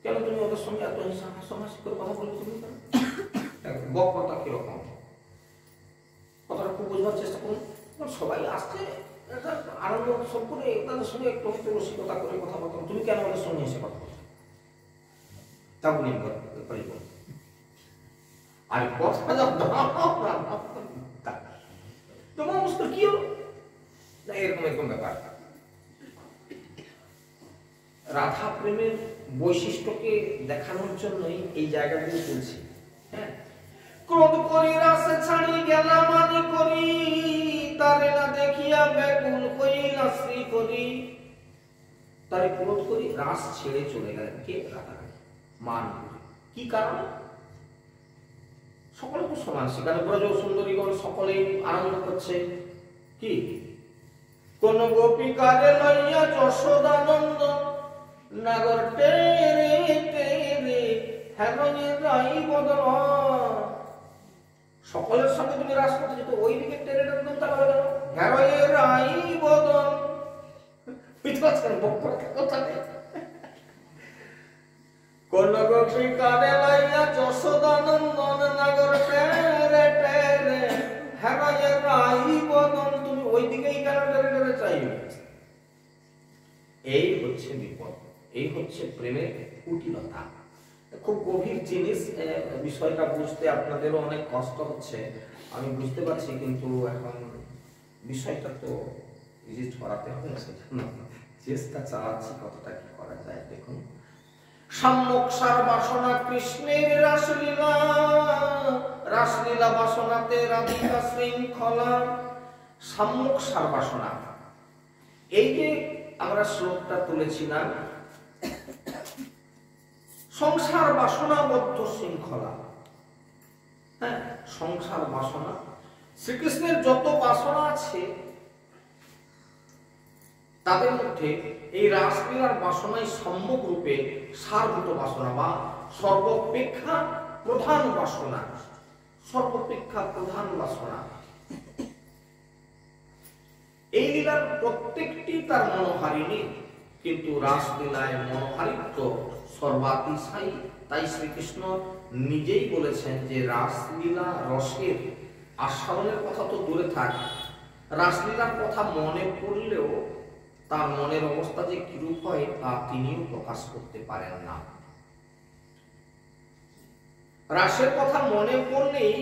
কেন তুমি ওদের সঙ্গে এত হাসাহাসি করে কথা বলছো? বক্রতা কিরকম, কথাটা খুব বোঝবার চেষ্টা করুন। সবাই আসছে আনন্দ সব করে তাদের সঙ্গে একটু একটু রসিকতা করে কথা বলতো, তুমি কেন ওদের সঙ্গে এসে কথা বলছো? তা বলি আর কথা তোমার অবস্থা কি হলো, এরকম ব্যাপার। রাধা প্রেমের বৈশিষ্ট্যকে দেখানোর জন্যই এই জায়গাগুলো তুলছি। হ্যাঁ, ক্রোধ করি রাস ছাড়ি গেলা মানি করি, তারে না দেখিয়া ব্যাকুল হইলা শ্রীহরি। তারে ক্রোধ করি রাস ছেড়ে চলে গেলেন কে? রাধা মান। কি কারণ? সকলে তো সমান, সেখানে ব্রজ সুন্দরীগণ সকলেই আনন্দ করছে। কি কোন গোপিকারে লইয়া যশোদানন্দ নাগর টেরে টেরে হেমনে রাই বদন। সকলের সঙ্গে তুমি রাস করতে যেত, ওই দিকে টেরে টেরে তা বলে কেন? হেরয়ে রাই বদন। কথা নেই। কোন গোপিকারে লইয়া যশোদানন্দন নাগর টেরে টেরে হেরয়ে রাই বদন। তুমি ওই দিকেই কেন টেরে টেরে চাইবে? এই হচ্ছে বিপদ, এই হচ্ছে প্রেমের কুটিলতা। খুব গভীর জিনিস, বিষয়টা বুঝতে আপনাদেরও অনেক কষ্ট হচ্ছে আমি বুঝতে পারছি, কিন্তু এখন বিষয়টা তো ইজিট করাতে হবে, সেজন্য চেষ্টা চালাচ্ছি কতটা কি করা যায়। দেখুন, সম্মুখ সার বাসনা কৃষ্ণের রাসলীলা, রাসলীলা বাসনাতে রাধিকা শৃঙ্খলা। সম্মুখ সার বাসনা, এই যে আমরা শ্লোকটা তুলেছিলাম, সংসার বাসনাবদ্ধ শৃঙ্খলা। হ্যাঁ, সংসার বাসনা, শ্রীকৃষ্ণের যত বাসনা আছে তাদের মধ্যে এই রাসলীলার বাসনাই সম্যক রূপে সারভূত বাসনা বা সর্বাপেক্ষা প্রধান বাসনা, সর্বাপেক্ষা প্রধান বাসনা। এই লীলার প্রত্যেকটি তার মনোহারিণী, কিন্তু রাসলীলায় মনোহারিত্ব সর্বাতিশায়ী। তাই শ্রীকৃষ্ণ নিজেই বলেছেন যে রাসলীলা রসের আস্বাদনের কথা তো দূরে থাক, রাসলীলার কথা মনে পড়লেও তার মনের অবস্থা যে কিরূপ হয় তা তিনিও প্রকাশ করতে পারেন না। রাসের কথা মনে পড়লেই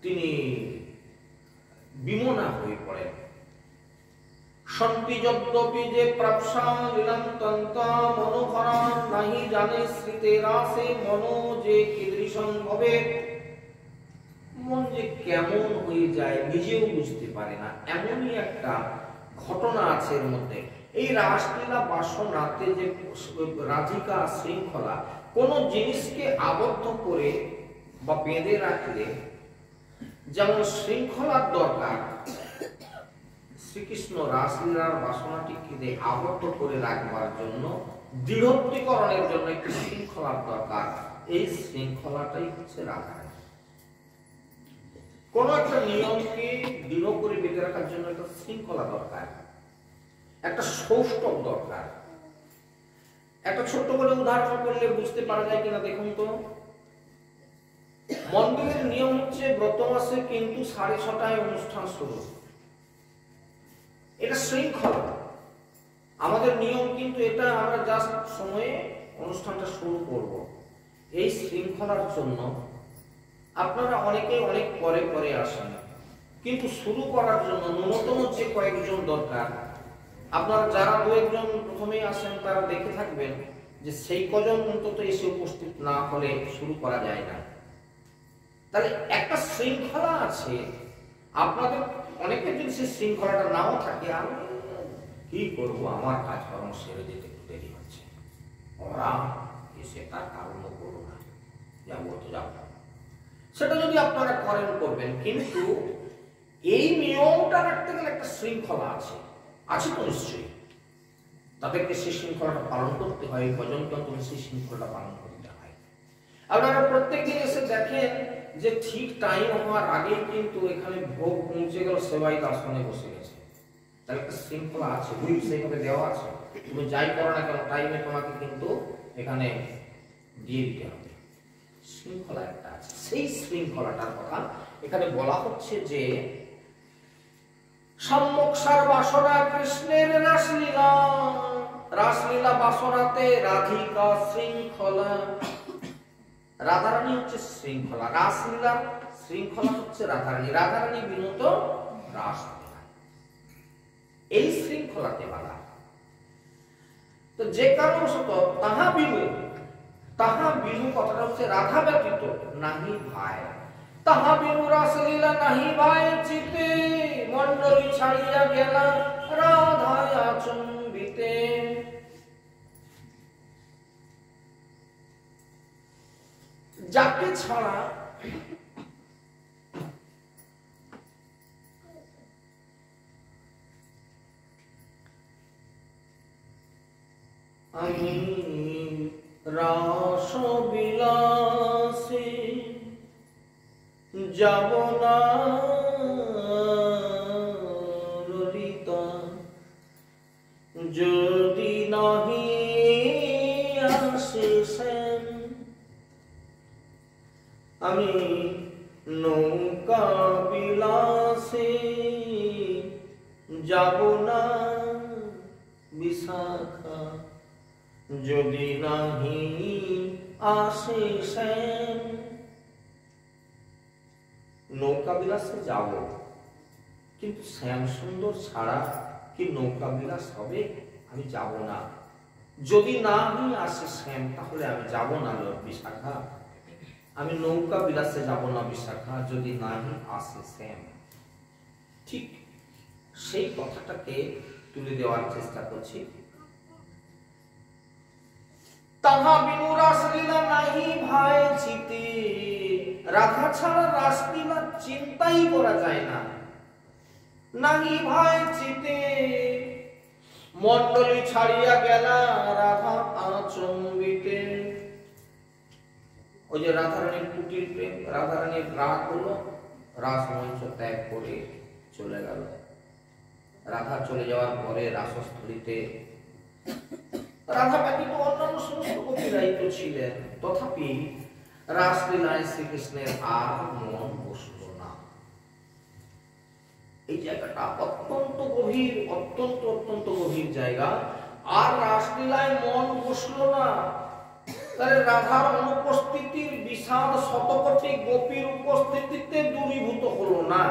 তিনি বিমনা হয়ে পড়েন। সন্তি যদ্যপি যে প্রাপসা লীলাম তন্তা মনোহরা নাহি জানে স্মৃতে রাসে মনো যে কীদৃশং ভবে। মন যে কেমন হয়ে যায় নিজেও বুঝতে পারে না, এমনই একটা ঘটনা আছে এর মধ্যে। এই রাসলীলা বাসনাতে যে রাধিকা শৃঙ্খলা, কোন জিনিসকে আবদ্ধ করে বা বেঁধে রাখলে যেমন শৃঙ্খলার দরকার, শ্রীকৃষ্ণ রাসলীলার বাসনাটিকে আবদ্ধ করে রাখবার জন্য, দৃঢ়ত্বীকরণের জন্য একটি শৃঙ্খলার দরকার। এই শৃঙ্খলাটাই হচ্ছে রাধা। কোন একটা নিয়মকে দৃঢ় করে বেঁধে রাখার জন্য একটা শৃঙ্খলা দরকার, একটা সৌষ্ঠব দরকার। একটা ছোট্ট করে উদাহরণ করলে বুঝতে পারা যায় কিনা দেখুন তো। মন্দিরের নিয়ম হচ্ছে ব্রত মাসে কিন্তু 6:30টায় অনুষ্ঠান শুরু, এটা শৃঙ্খলা। আমাদের নিয়ম কিন্তু এটা, আমরা জাস্ট সময়ে অনুষ্ঠানটা শুরু করব। এই শৃঙ্খলার জন্য আপনারা অনেকে অনেক পরে পরে আসেন, কিন্তু শুরু করার জন্য ন্যূনতম যে কয়েকজন দরকার, আপনারা যারা দু একজন প্রথমেই আসেন তারা দেখে থাকবেন যে সেই কজন অন্তত এসে উপস্থিত না হলে শুরু করা যায় না। তাহলে একটা শৃঙ্খলা আছে। আপনাদের অনেকের যদি সেই শৃঙ্খলাটা নাও থাকে, আমি কি করবো, আমার কাজকর্ম সেরে যেতে একটু দেরি হচ্ছে, ওরা এসে তার কারণ করবো না, যাবো তো যাবো, সেটা যদি আপনারা করেন করবেন। কিন্তু এই নিয়মটা রাখতে গেলে একটা শৃঙ্খলা আছে, আছে তো নিশ্চয়ই। তাদেরকে সেই শৃঙ্খলাটা পালন করতে হয়, ভজনকে অন্তত সেই শৃঙ্খলাটা পালন করতে হয়। আপনারা প্রত্যেকদিন এসে দেখেন যে ঠিক টাইম হওয়ার আগেই কিন্তু এখানে ভোগ পৌঁছে গেল, সেবাই আসনে বসে গেছে। তাহলে একটা শৃঙ্খলা আছে, হুইল সেইভাবে দেওয়া আছে। তুমি যাই করো না কেন টাইমে তোমাকে কিন্তু এখানে দিয়ে দিতে হবে। শৃঙ্খলা একটা আছে, সেই শৃঙ্খলাটার কথা এখানে বলা হচ্ছে যে সম্যক সার বাসনা কৃষ্ণের রাসলীলা, রাসলীলা বাসনাতে রাধিকা শৃঙ্খলা। রাধারানী হচ্ছে শৃঙ্খলা, রাসলীলা শৃঙ্খলা হচ্ছে রাধারানী, রাধারানী বিনত রাসলীলা। এই শৃঙ্খলাতে বাধা। তো যে কারণবশত তাহা বিনু, তাহা বিনু কথাটা হচ্ছে রাধা ব্যতীত নাহি ভাই, তাহা বিনু রাসলীলা নাহি ভাই চিতে, মন্ডলী ছাড়িয়া গেলা রাধায় আচম্বিতে। যাকে ছাড়া আমি রাস বিলাসে যাব না ললিতা, যদি নাহি আসে সেন। আমি নৌকা বিলাসে যাব না বিশাখা, যদি নাহি আসে সেন। নৌকা বিলাসে যাব, কিন্তু শ্যাম সুন্দর ছাড়া কি নৌকা বিলাস হবে? আমি যাব না। যদি নাহি আসে শ্যাম, তাহলে আমি যাব না বিশাখা। আমি নৌকা বিলাসে যাব না বিশাখা, যদি নাহি আসে শ্যাম। ঠিক সেই কথাটাকে তুলে দেওয়ার চেষ্টা করছি। তাহা বিনু রাসলীলা নাহি ভাই চিতে, রাধা ছাড়া রাসলীলা চিন্তাই করা যায় না। নাহি ভাই চিতে, মন্ডলী ছাড়িয়া গেলা রাধা আচম্বিতে। ওই যে রাধারানীর কুটির প্রেম, রাধারানীর রাগ হলো, রাসমঞ্চ ত্যাগ করে চলে গেল। রাধা চলে যাওয়ার পরে রাসস্থলীতে রাধা ব্যতীত অন্যান্য সমস্ত গোপীরাই তো ছিলেন, তথাপি রাসলীলায় শ্রীকৃষ্ণের আর মন বসল না। এই জায়গাটা অত্যন্ত গভীর, অত্যন্ত অত্যন্ত গভীর জায়গা। আর রাসলীলায় মন বসলো না, তাহলে রাধার অনুপস্থিতির বিষাদ শতকোটি গোপীর উপস্থিতিতে দূরীভূত হলো না।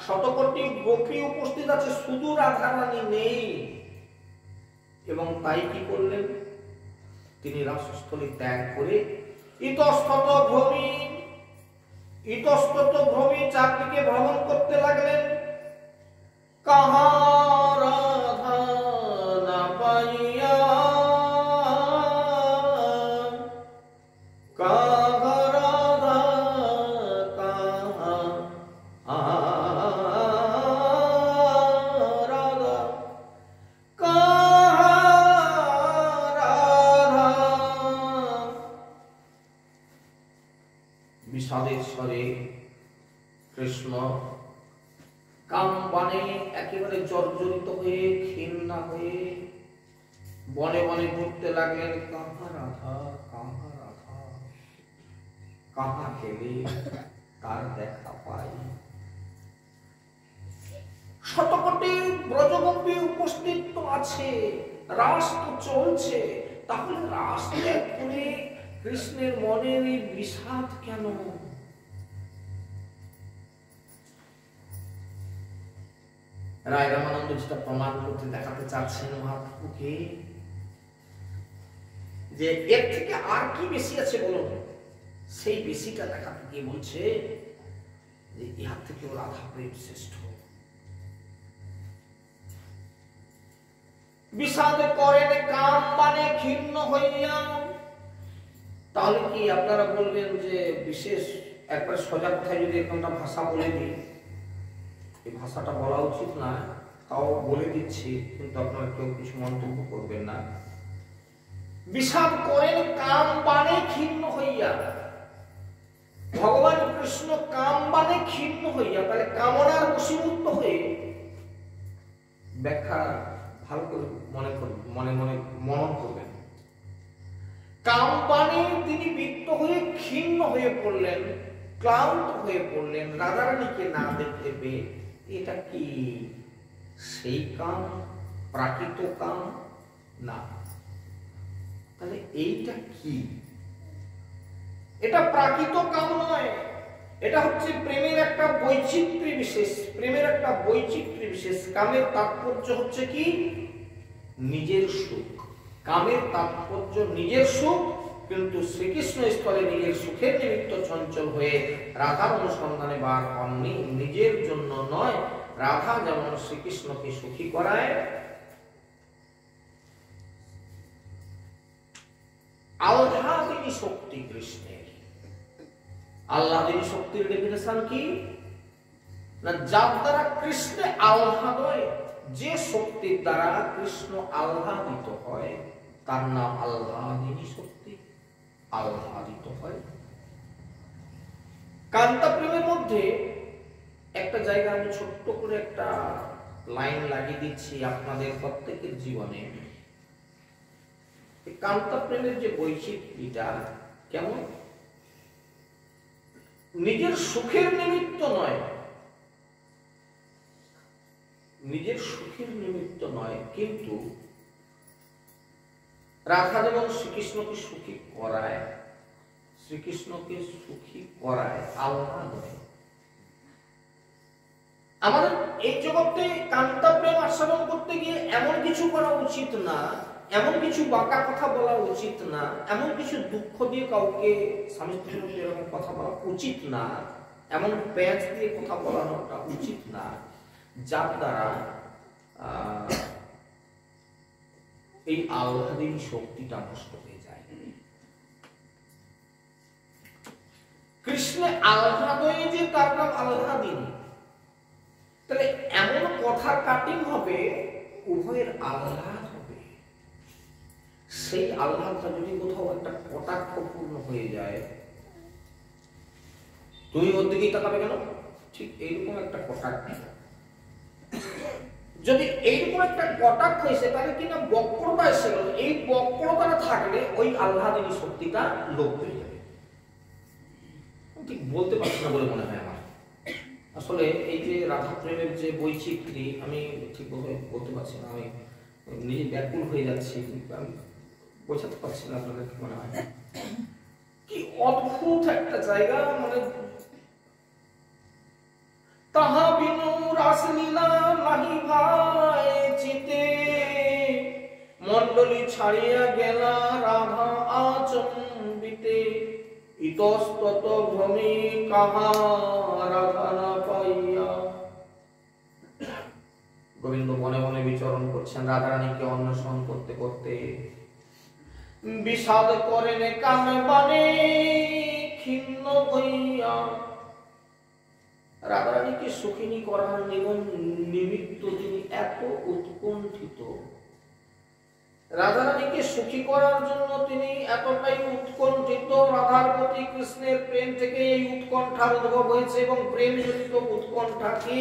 শতকোটি গোপী উপস্থিত আছে, শুধু রাধারানী নেই। এবং তাই কি করলেন, তিনি রাসস্থলী ত্যাগ করে ইতস্তত ভ্রমী চারদিকে ভ্রমণ করতে লাগলেন। কাহা রাধা না পাইয়া, কাহা রাধা কাহা রাধা কাহা রাধা। বিষাদের স্বরে কৃষ্ণ কামবাণে একেবারে জর্জরিত হয়ে, ক্ষীণ হয়ে বনে বনে ঘুরতে লাগলেন। কাহা রাধা কাহা রাধা, কাহা গেলে তার দেখা পাই। শতকোটি ব্রজগোপী উপস্থিত তো আছে, রাস তো চলছে, তাহলে রাস ত্যাগ করে কৃষ্ণের মনের এই বিষাদ কেন? রায় রামানন্দ যেটা প্রমাণ করতে দেখাতে চাচ্ছেন মহাপ্রভুকে, যে এর থেকে আর কি বেশি আছে বলুন, সেই বেশিটা দেখাতে গিয়ে বলছে যে ইহার থেকেও রাধা প্রেম শ্রেষ্ঠ। বিষাদ করেন কাম মানে ক্ষীণ হইয়া। তাহলে কি আপনারা বলবেন যে বিশেষ একবার সোজা কথায় যদি এরকমটা ভাষা বলে দিই, এই ভাষাটা বলা উচিত না, তাও বলে দিচ্ছি, কিন্তু আপনারা কেউ কিছু মন্তব্য করবেন না। বিষাদ করেন কাম বানে ক্ষীণ হইয়া। ভগবান কৃষ্ণ কাম বানে ক্ষীণ হইয়া, তাহলে কামনার বশীভূত হয়ে, ব্যাখ্যা ভালো করে মনে মনে মনন করবেন। কাম বানে তিনি বিত্ত হয়ে ক্ষীণ হয়ে পড়লেন, ক্লান্ত হয়ে পড়লেন, রাধারানীকে না দেখতে পেয়ে। এটা কি সেই কাম, প্রাকৃত কাম? না। তাহলে এইটা কি? এটা প্রাকৃত কাম নয়, এটা হচ্ছে প্রেমের একটা বৈচিত্র্য বিশেষ, প্রেমের একটা বৈচিত্র্য বিশেষ। কামের তাৎপর্য হচ্ছে কি? নিজের সুখ। কামের তাৎপর্য নিজের সুখ, কিন্তু শ্রীকৃষ্ণ স্থলে নিজের সুখের নিমিত্ত চঞ্চল হয়ে রাধার অনুসন্ধানে বার হননি, নিজের জন্য নয়। রাধা যেমন শ্রীকৃষ্ণকে সুখী করায়, আহ্লাদিনী শক্তি কৃষ্ণের। আহ্লাদিনী শক্তির ডেফিনেশন কি? না, যার দ্বারা কৃষ্ণে আহ্লাদ হয়, যে শক্তির দ্বারা কৃষ্ণ আহ্লাদিত হয় তার নাম আহ্লাদিনী শক্তি। আহ্লাদিত হয়। কান্তা প্রেমের মধ্যে একটা জায়গা আমি ছোট্ট করে একটা লাইন লাগিয়ে দিচ্ছি আপনাদের প্রত্যেকের জীবনে। কান্তা প্রেমের যে বৈচিত্র্যটা কেমন? নিজের সুখের নিমিত্ত নয়, নিজের সুখের নিমিত্ত নয়, কিন্তু রাধা যেমন শ্রীকৃষ্ণকে সুখী করায়, শ্রীকৃষ্ণকে সুখী করায় আহ্লাদ। আমাদের এই জগতে কান্তা প্রেম আস্বাদন করতে গিয়ে এমন কিছু করা উচিত না, এমন কিছু বাঁকা কথা বলা উচিত না, এমন কিছু দুঃখ দিয়ে কাউকে স্বামী স্ত্রীর মধ্যে এরকম কথা বলা উচিত না, এমন প্যাঁচ দিয়ে কথা বলানোটা উচিত না, যার দ্বারা এই আহ্লাদিনী শক্তিটা নষ্ট হয়ে যায়। কৃষ্ণে আহ্লাদয়ে যে তার নাম আহ্লাদিনী। তাহলে এমন কথার কাটিং হবে উভয়ের আহ্লাদ হবে। সেই আহ্লাদটা যদি কোথাও একটা কটাক্ষপূর্ণ হয়ে যায়, তুমি ওর দিকেই তাকাবে কেন? ঠিক এইরকম একটা কটাক্ষ, যদি এইরকম একটা কটাক্ষ এসে তাহলে কিনা বক্রতা এসে গেল, এই বক্রতাটা থাকলে ওই আহ্লাদিনী শক্তিটা লোপ হয়ে যাবে। ঠিক বলতে পারছি না বলে মনে হয় আমার। আসলে এই যে রাধা প্রেমের যে বৈচিত্র্য, আমি ঠিক বলতে পারছি না, আমি নিজে ব্যাকুল হয়ে যাচ্ছি, আমি বোঝাতে পারছি না আপনাদের কি মনে হয়। কি অদ্ভুত একটা জায়গা, মানে তাহা বিনু রাসলীলা নাহি ভাই চিতে, মণ্ডলী ছাড়িয়া গেলা রাধা আচম্বিতে, ইতস্তত ভ্রমে কাহা রাধা না পাইয়া। গোবিন্দ মনে মনে বিচরণ করছেন, রাধারানীকে অন্বেষণ করতে করতে বিষাদ করেন কামে বানে ক্ষিন্ন হইয়া। রাধারানীকে সুখিনী করার নিমিত্ত তিনি এত উৎকণ্ঠিত, রাধারানীকে সুখী করার জন্য তিনি এতটাই উৎকণ্ঠিত। রাধার প্রতি কৃষ্ণের প্রেম থেকে এই উৎকণ্ঠার উদ্ভব হয়েছে, এবং প্রেম জনিত উৎকণ্ঠাকে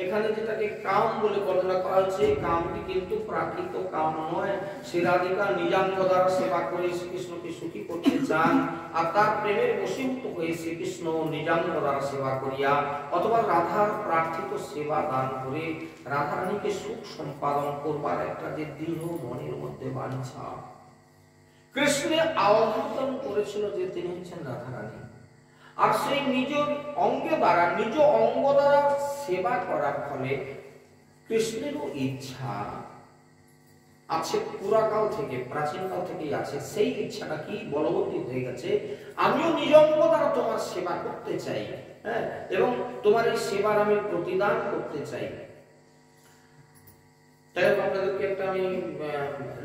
এখানে যেটাকে কাম বলে বর্ণনা করা হয়েছে, কামটি কিন্তু প্রাকৃত কাম নয়। শ্রী রাধিকা নিজাঙ্গ দ্বারা সেবা করে শ্রীকৃষ্ণকে সুখী করতে চান, আর তার প্রেমের বশীভূত হয়ে শ্রীকৃষ্ণ নিজাঙ্গ দ্বারা সেবা করিয়া অথবা রাধার প্রার্থিত সেবা দান করে রাধারানীকে সুখ সম্পাদন করবার একটা যে দৃঢ় মনের মধ্যে বাঞ্ছা, কৃষ্ণের আহ্বান করেছিল যে তিনি হচ্ছেন রাধারানী। আর সেই নিজ অঙ্গে দ্বারা, নিজ অঙ্গ দ্বারা সেবা করার ফলে কৃষ্ণেরও ইচ্ছা আছে, পুরাকাল থেকে, প্রাচীনকাল থেকেই আছে। সেই ইচ্ছাটা কি বলবতী হয়ে গেছে, আমিও নিজ অঙ্গ দ্বারা তোমার সেবা করতে চাই, হ্যাঁ, এবং তোমার এই সেবার আমি প্রতিদান করতে চাই। তাই আপনাদেরকে একটা আমি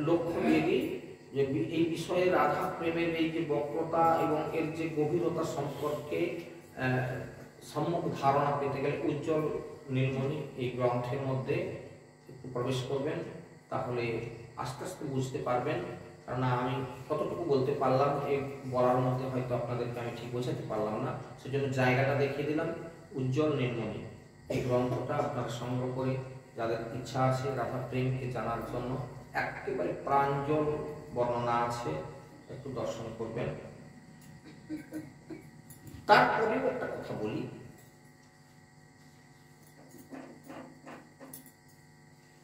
লক্ষ্য দিয়ে দিই যে এই বিষয়ে রাধা প্রেমের এই যে বক্রতা এবং এর যে গভীরতা সম্পর্কে সম্যক ধারণা পেতে গেলে উজ্জ্বল নীলমণি এই গ্রন্থের মধ্যে একটু প্রবেশ করবেন, তাহলে আস্তে আস্তে বুঝতে পারবেন। কারণ আমি কতটুকু বলতে পারলাম এই বলার মধ্যে হয়তো আপনাদেরকে আমি ঠিক বোঝাতে পারলাম না, সেজন্য জায়গাটা দেখিয়ে দিলাম। উজ্জ্বল নীলমণি এই গ্রন্থটা আপনারা সংগ্রহ করে যাদের ইচ্ছা আছে রাধা প্রেমকে জানার জন্য, একেবারে প্রাঞ্জল বর্ণনা আছে, একটু দর্শন করবেন। তারপরে একটা কথা বলি,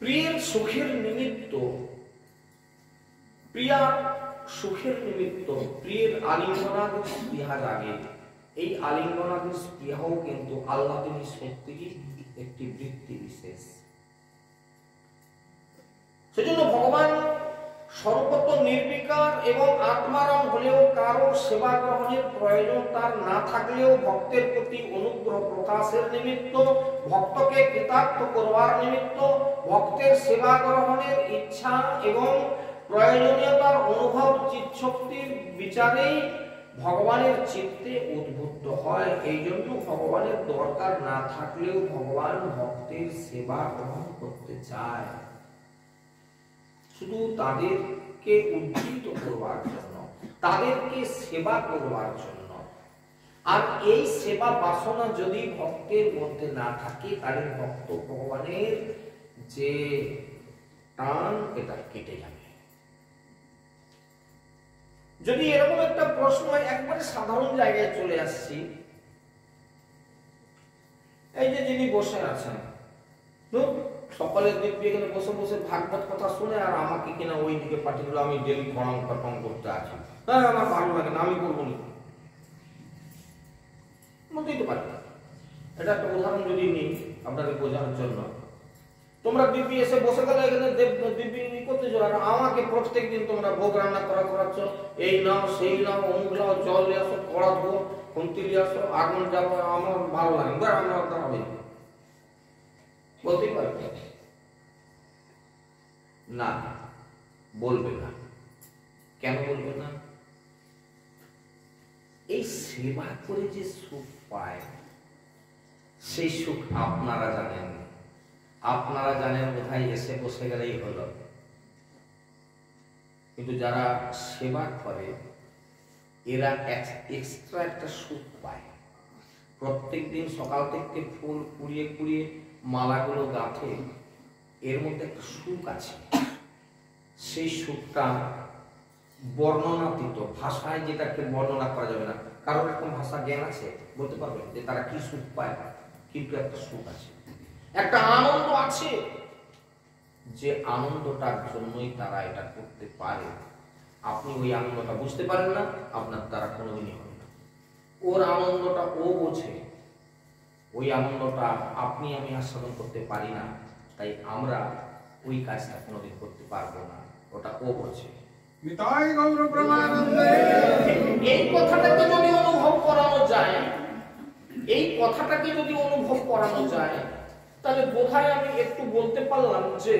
প্রিয়ের সুখের নিমিত্ত, প্রিয়ার সুখের নিমিত্ত প্রিয়ের আলিঙ্গনাদি স্পৃহা জাগে। এই আলিঙ্গনাদি স্পৃহাও কিন্তু আল্লাদিনী শক্তিরই একটি বৃত্তি বিশেষ। সেজন্য ভগবান সর্বত নির্বিকার এবং আত্মারাম হলেও কারো সেবা গ্রহণের প্রয়োজন তার না থাকলেও ভক্তের প্রতি অনুগ্রহ প্রকাশের নিমিত্ত, ভক্তকে কৃতার্থ করবার নিমিত্ত, ভক্তের সেবা গ্রহণের ইচ্ছা এবং প্রয়োজনীয়তার অনুভব চিৎশক্তির বিচারেই ভগবানের চিত্তে উদ্বুদ্ধ হয়। এই জন্য ভগবানের দরকার না থাকলেও ভগবান ভক্তের সেবা গ্রহণ করতে চায়, শুধু তাদেরকে উজ্জীবিত করবার জন্য, তাদেরকে সেবা করবার জন্য। আর এই সেবা বাসনা যদি ভক্তের মধ্যে না থাকে, তাহলে ভক্ত ভগবানের যে টান এটা কেটে যাবে। যদি এরকম একটা প্রশ্ন একবারে সাধারণ জায়গায় চলে আসছি, এই যে যিনি বসে আছেন, সকালের দিব্যি এখানে বসে বসে ভাগবত কথা শুনে, আর আমাকে কিনা ওই দিকে পাঠিয়ে দিল, আমি ডেলি খড়াং খটং করতে আছি, হ্যাঁ আমার ভালো লাগে না, আমি করবো না, বলতেই তো পারি। এটা একটা উদাহরণ যদি নিই আপনাদের বোঝানোর জন্য, তোমরা দিব্যি এসে বসে গেলে এখানে দিব্যি করতেছো, আর আমাকে প্রত্যেক দিন তোমরা ভোগ রান্না করাচ্ছ, এই নাও সেই নাও, অমুক নাও, জল নিয়ে আসো, কড়া ধো, খুন্তি নিয়ে আসো, আগুন যাবো, আমার ভালো লাগে না, আমরা হবে বলতেই পারবে না, বলবে না। কেন বলবে না? এই সেবা করে যে সুখ পায়, সেই সুখ আপনারা জানেন। আপনারা জানেন বোধহয় এসে বসে গেলেই হলো, কিন্তু যারা সেবা করে এরা এক্সট্রা একটা সুখ পায়। প্রত্যেক দিন সকাল থেকে ফুল কুড়িয়ে কুড়িয়ে মালাগুলো গাঁথে, এর মধ্যে একটা সুখ আছে। সেই সুখটা বর্ণনাতীত, ভাষায় যেটাকে বর্ণনা করা যাবে না। কারণ এরকম ভাষা জ্ঞান আছে, বলতে পারবেন যে তারা কি সুখ পায়, কিন্তু একটা সুখ আছে, একটা আনন্দ আছে, যে আনন্দটার জন্যই তারা এটা করতে পারে। আপনি ওই আনন্দটা বুঝতে পারেন না, আপনার দ্বারা কোনোদিনই হবে না। ওর আনন্দটা ও বোঝে, ওই আনন্দটা আপনি আমি আস্বাদন করতে পারি না, তাই আমরা ওই কাজটা কোনোদিন করতে পারবো না, ওটা ও বোঝে। এই কথাটাকে যদি অনুভব করানো যায়, এই কথাটাকে যদি অনুভব করানো যায়, তাহলে বোধহয় আমি একটু বলতে পারলাম যে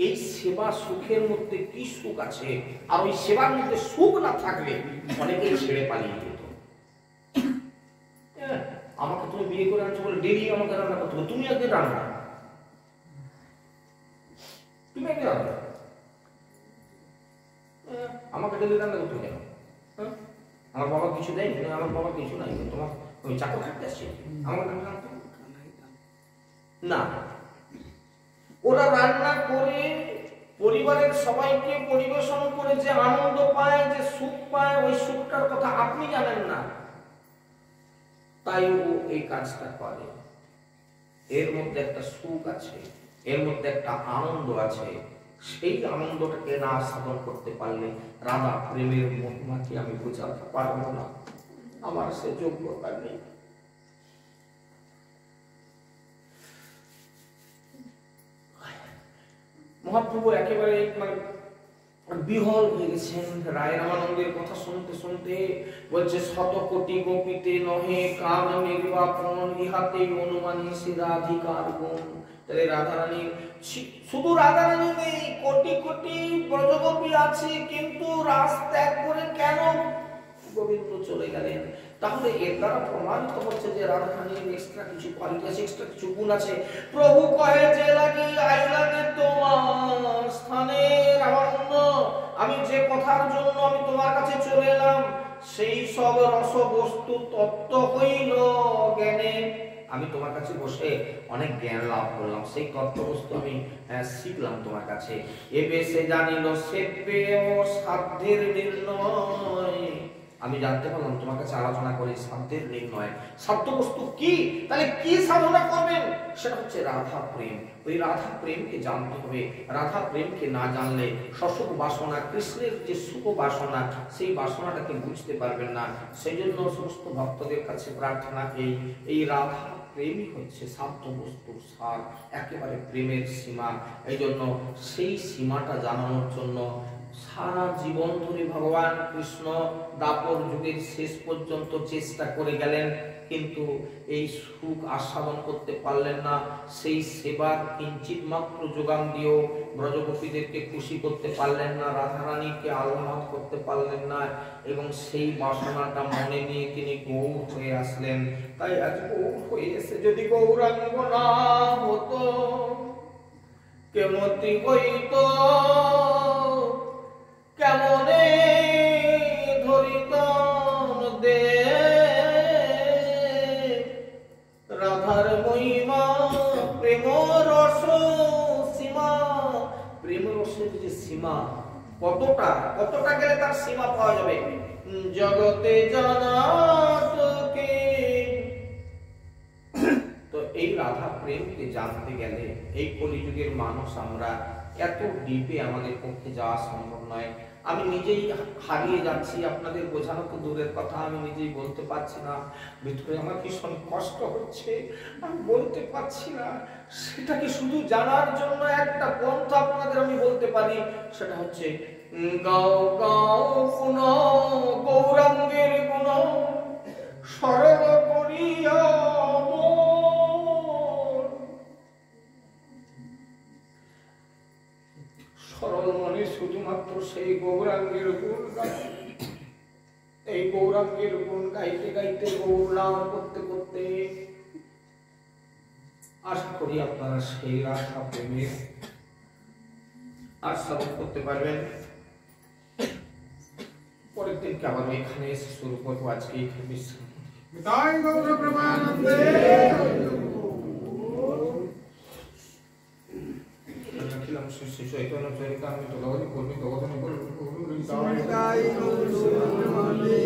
এই সেবা সুখের মধ্যে কি সুখ আছে। আর ওই সেবার মধ্যে সুখ না থাকলে অনেকেই ছেড়ে পালিয়ে যেত। আমাকে তুমি বিয়ে করে আনছো বলে ডেলি আমাকে রান্না করতে হবে, তুমি আগে রান্না, তুমি আগে রান্না, আমাকে ডেলি রান্না করতে কেন? আমার বাবা কিছু দেয়নি, আমার বাবা কিছু নাই, তোমার ওই চাকর থাকতে আসছে আমার না। ওরা রান্না করে পরিবারের সবাইকে পরিবেশন করে যে আনন্দ পায়, যে সুখ পায়, ওই সুখটার কথা আপনি জানেন না, তাই ও এই কাজটা করে। এর মধ্যে একটা সুখ আছে, এর মধ্যে একটা আনন্দ আছে। সেই আনন্দটাকে না আস্বাদন করতে পারলে রাধা প্রেমের মহিমাকে আমি বোঝাতে পারবো না, আমার সে যোগ্যতা নেই। মহাপ্রভু একেবারে বিহল হয়ে গেছেন রায় রামানন্দের কথা শুনতে শুনতে। বলছে শত কোটি গোপীতে নহে কাম নির্বাপন, ইহাতে অনুমানী সে রাধিকার গুণ। তাহলে রাধারানী, শুধু রাধারানী নেই, কোটি কোটি ব্রজগোপী আছে, কিন্তু রাস ত্যাগ করে কেন গোবিন্দ চলে গেলেন? তাহলে এর দ্বারা প্রমাণিত হচ্ছে যে রাধারানীর এক্সট্রা কিছু কোয়ালিটি আছে, এক্সট্রা কিছু গুণ আছে। প্রভু কহে যে লাগি আই লাগে তোমার স্থানে রামানন্দ, আমি যে কথার জন্য আমি তোমার কাছে চলে এলাম, সেই সব রস বস্তু তত্ত্ব হইল জ্ঞানে। আমি তোমার কাছে বসে অনেক জ্ঞান লাভ করলাম, সেই তত্ত্ব বস্তু আমি শিখলাম তোমার কাছে। এবে সে জানিল সেব্বে ও সাধ্যের নির্ণয়, আমি জানতে পারলাম তোমার কাছে আলোচনা করে সাধ্যের নির্ণয়। সাধ্য বস্তু কি? তাহলে কি সাধনা করবেন? সেটা হচ্ছে রাধা প্রেম। ওই রাধা প্রেমকে জানতে হবে। রাধা প্রেমকে না জানলে শশুক বাসনা, কৃষ্ণের যে সুখ বাসনা, সেই বাসনাটাকে বুঝতে পারবেন না। সেই জন্য সমস্ত ভক্তদের কাছে প্রার্থনা, এই রাধা প্রেমই হচ্ছে সাধ্য বস্তুর সার, একেবারে প্রেমের সীমা। এই জন্য সেই সীমাটা জানানোর জন্য সারা জীবন ধরে ভগবান কৃষ্ণ দাপর যুগের শেষ পর্যন্ত চেষ্টা করে গেলেন, কিন্তু এই সুখ আস্বাদন করতে পারলেন না। সেই সেবা কিঞ্চিত মাত্র যোগান দিয়েও ব্রজগোপীদেরকে খুশি করতে পারলেন না, রাধারানীকে আহ্লাদ করতে পারলেন না, এবং সেই বাসনাটা মনে নিয়ে তিনি গৌর হয়ে আসলেন। তাই আজ গৌর হয়ে এসে যদি গৌরাঙ্গ না হতো, কেমতি হইত কেমনে ধরিতন দে রাধার মহিমা প্রেম রস সীমা। প্রেম রসের যে সীমা, কতটা কতটা গেলে তার সীমা পাওয়া যাবে? জগতে জানাত কে। তো এই রাধা প্রেমকে জানতে গেলে এই কলিযুগের মানুষ আমরা এত ডিপে আমাদের পক্ষে যাওয়া সম্ভব নয়। আমি নিজেই হারিয়ে যাচ্ছি, আপনাদের বোঝানো তো দূরের কথা, আমি নিজেই বলতে পারছি না, ভিতরে আমার ভীষণ কষ্ট হচ্ছে, আমি বলতে পারছি না। সেটাকে শুধু জানার জন্য একটা পন্থা আপনাদের আমি বলতে পারি, সেটা হচ্ছে গাও গাও গুণ গৌরাঙ্গের গুণ সরল করিয়া। সরল মনে শুধুমাত্র সেই গৌরাঙ্গের গুণ গায়। এই গৌরাঙ্গের গুণ গাইতে গাইতে, গৌর নাম করতে করতে আশা করি আপনারা সেই রাধা প্রেমের আস্বাদন করতে পারবেন। পরের দিনকে আবার এখানে এসে শুরু করবো। আজকে এখানে বিশ্রাম। তাই গৌর প্রেমানন্দে রাখিলাম শিশু চৈতন্য চরিতামৃত লহরী কর্মী জগতন তাই গৌর প্রেমানন্দে